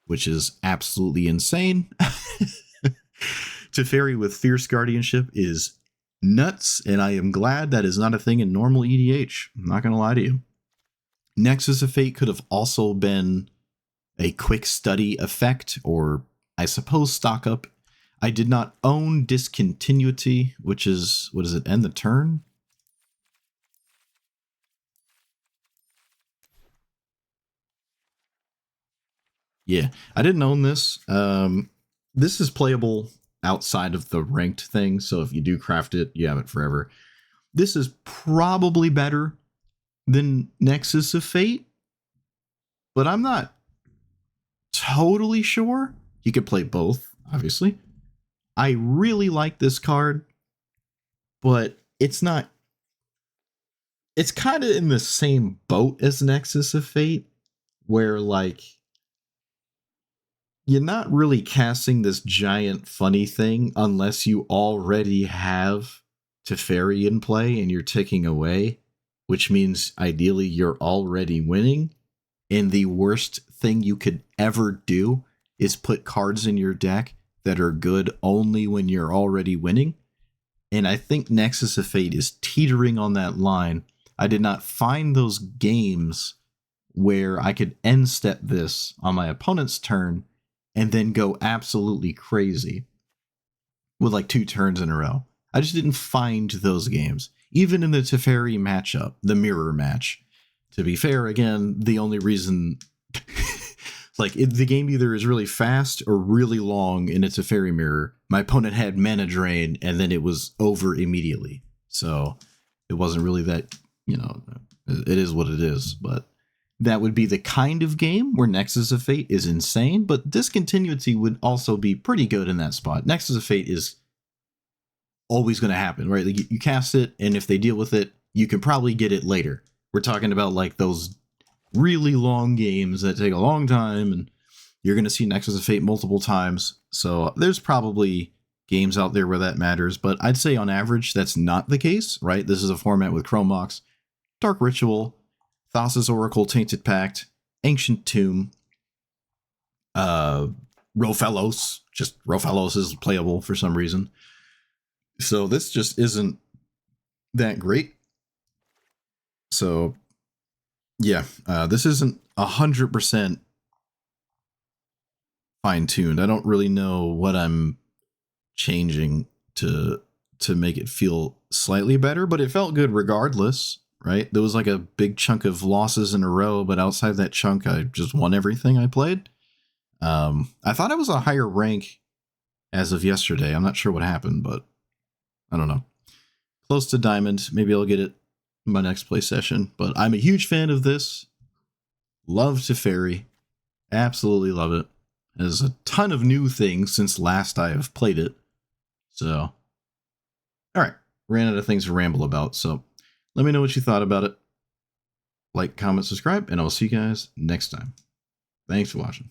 which is absolutely insane. Teferi with Fierce Guardianship is nuts, and I am glad that is not a thing in normal EDH. I'm not going to lie to you. Nexus of Fate could have also been a quick study effect, or I suppose stock up. I did not own Discontinuity, which is, what is it, end the turn? Yeah, I didn't own this. This is playable outside of the ranked thing, so if you do craft it, you have it forever. This is probably better than Nexus of Fate, but I'm not totally sure. You could play both, obviously. I really like this card, but it's not... It's kind of in the same boat as Nexus of Fate, where, like, you're not really casting this giant funny thing unless you already have Teferi in play and you're ticking away, which means ideally you're already winning. And the worst thing you could ever do is put cards in your deck that are good only when you're already winning. And I think Nexus of Fate is teetering on that line. I did not find those games where I could end step this on my opponent's turn and then go absolutely crazy with like 2 turns in a row. I just didn't find those games. Even in the Teferi matchup, the mirror match. To be fair, again, the only reason... like, the game either is really fast or really long and it's a Teferi mirror. My opponent had mana drain and then it was over immediately. So it wasn't really that, you know, it is what it is. But that would be the kind of game where Nexus of Fate is insane, but Discontinuity would also be pretty good in that spot. Nexus of Fate is always going to happen, right? Like, you cast it, and if they deal with it, you can probably get it later. We're talking about like those really long games that take a long time, and you're going to see Nexus of Fate multiple times. So there's probably games out there where that matters, but I'd say on average that's not the case, right? This is a format with Chrome Mox, Dark Ritual, Thassa's Oracle, Tainted Pact, Ancient Tomb, Rofellos. Just Rofellos is playable for some reason. So this just isn't that great. So yeah, this isn't 100% fine-tuned. I don't really know what I'm changing to make it feel slightly better, but it felt good regardless, right? There was like a big chunk of losses in a row, but outside that chunk, I just won everything I played. I thought I was a higher rank as of yesterday. I'm not sure what happened, but I don't know. Close to Diamond. Maybe I'll get it in my next play session, but I'm a huge fan of this. Love Teferi. Absolutely love it. There's a ton of new things since last I have played it. So, alright. Ran out of things to ramble about, so let me know what you thought about it. Like, comment, subscribe, and I'll see you guys next time. Thanks for watching.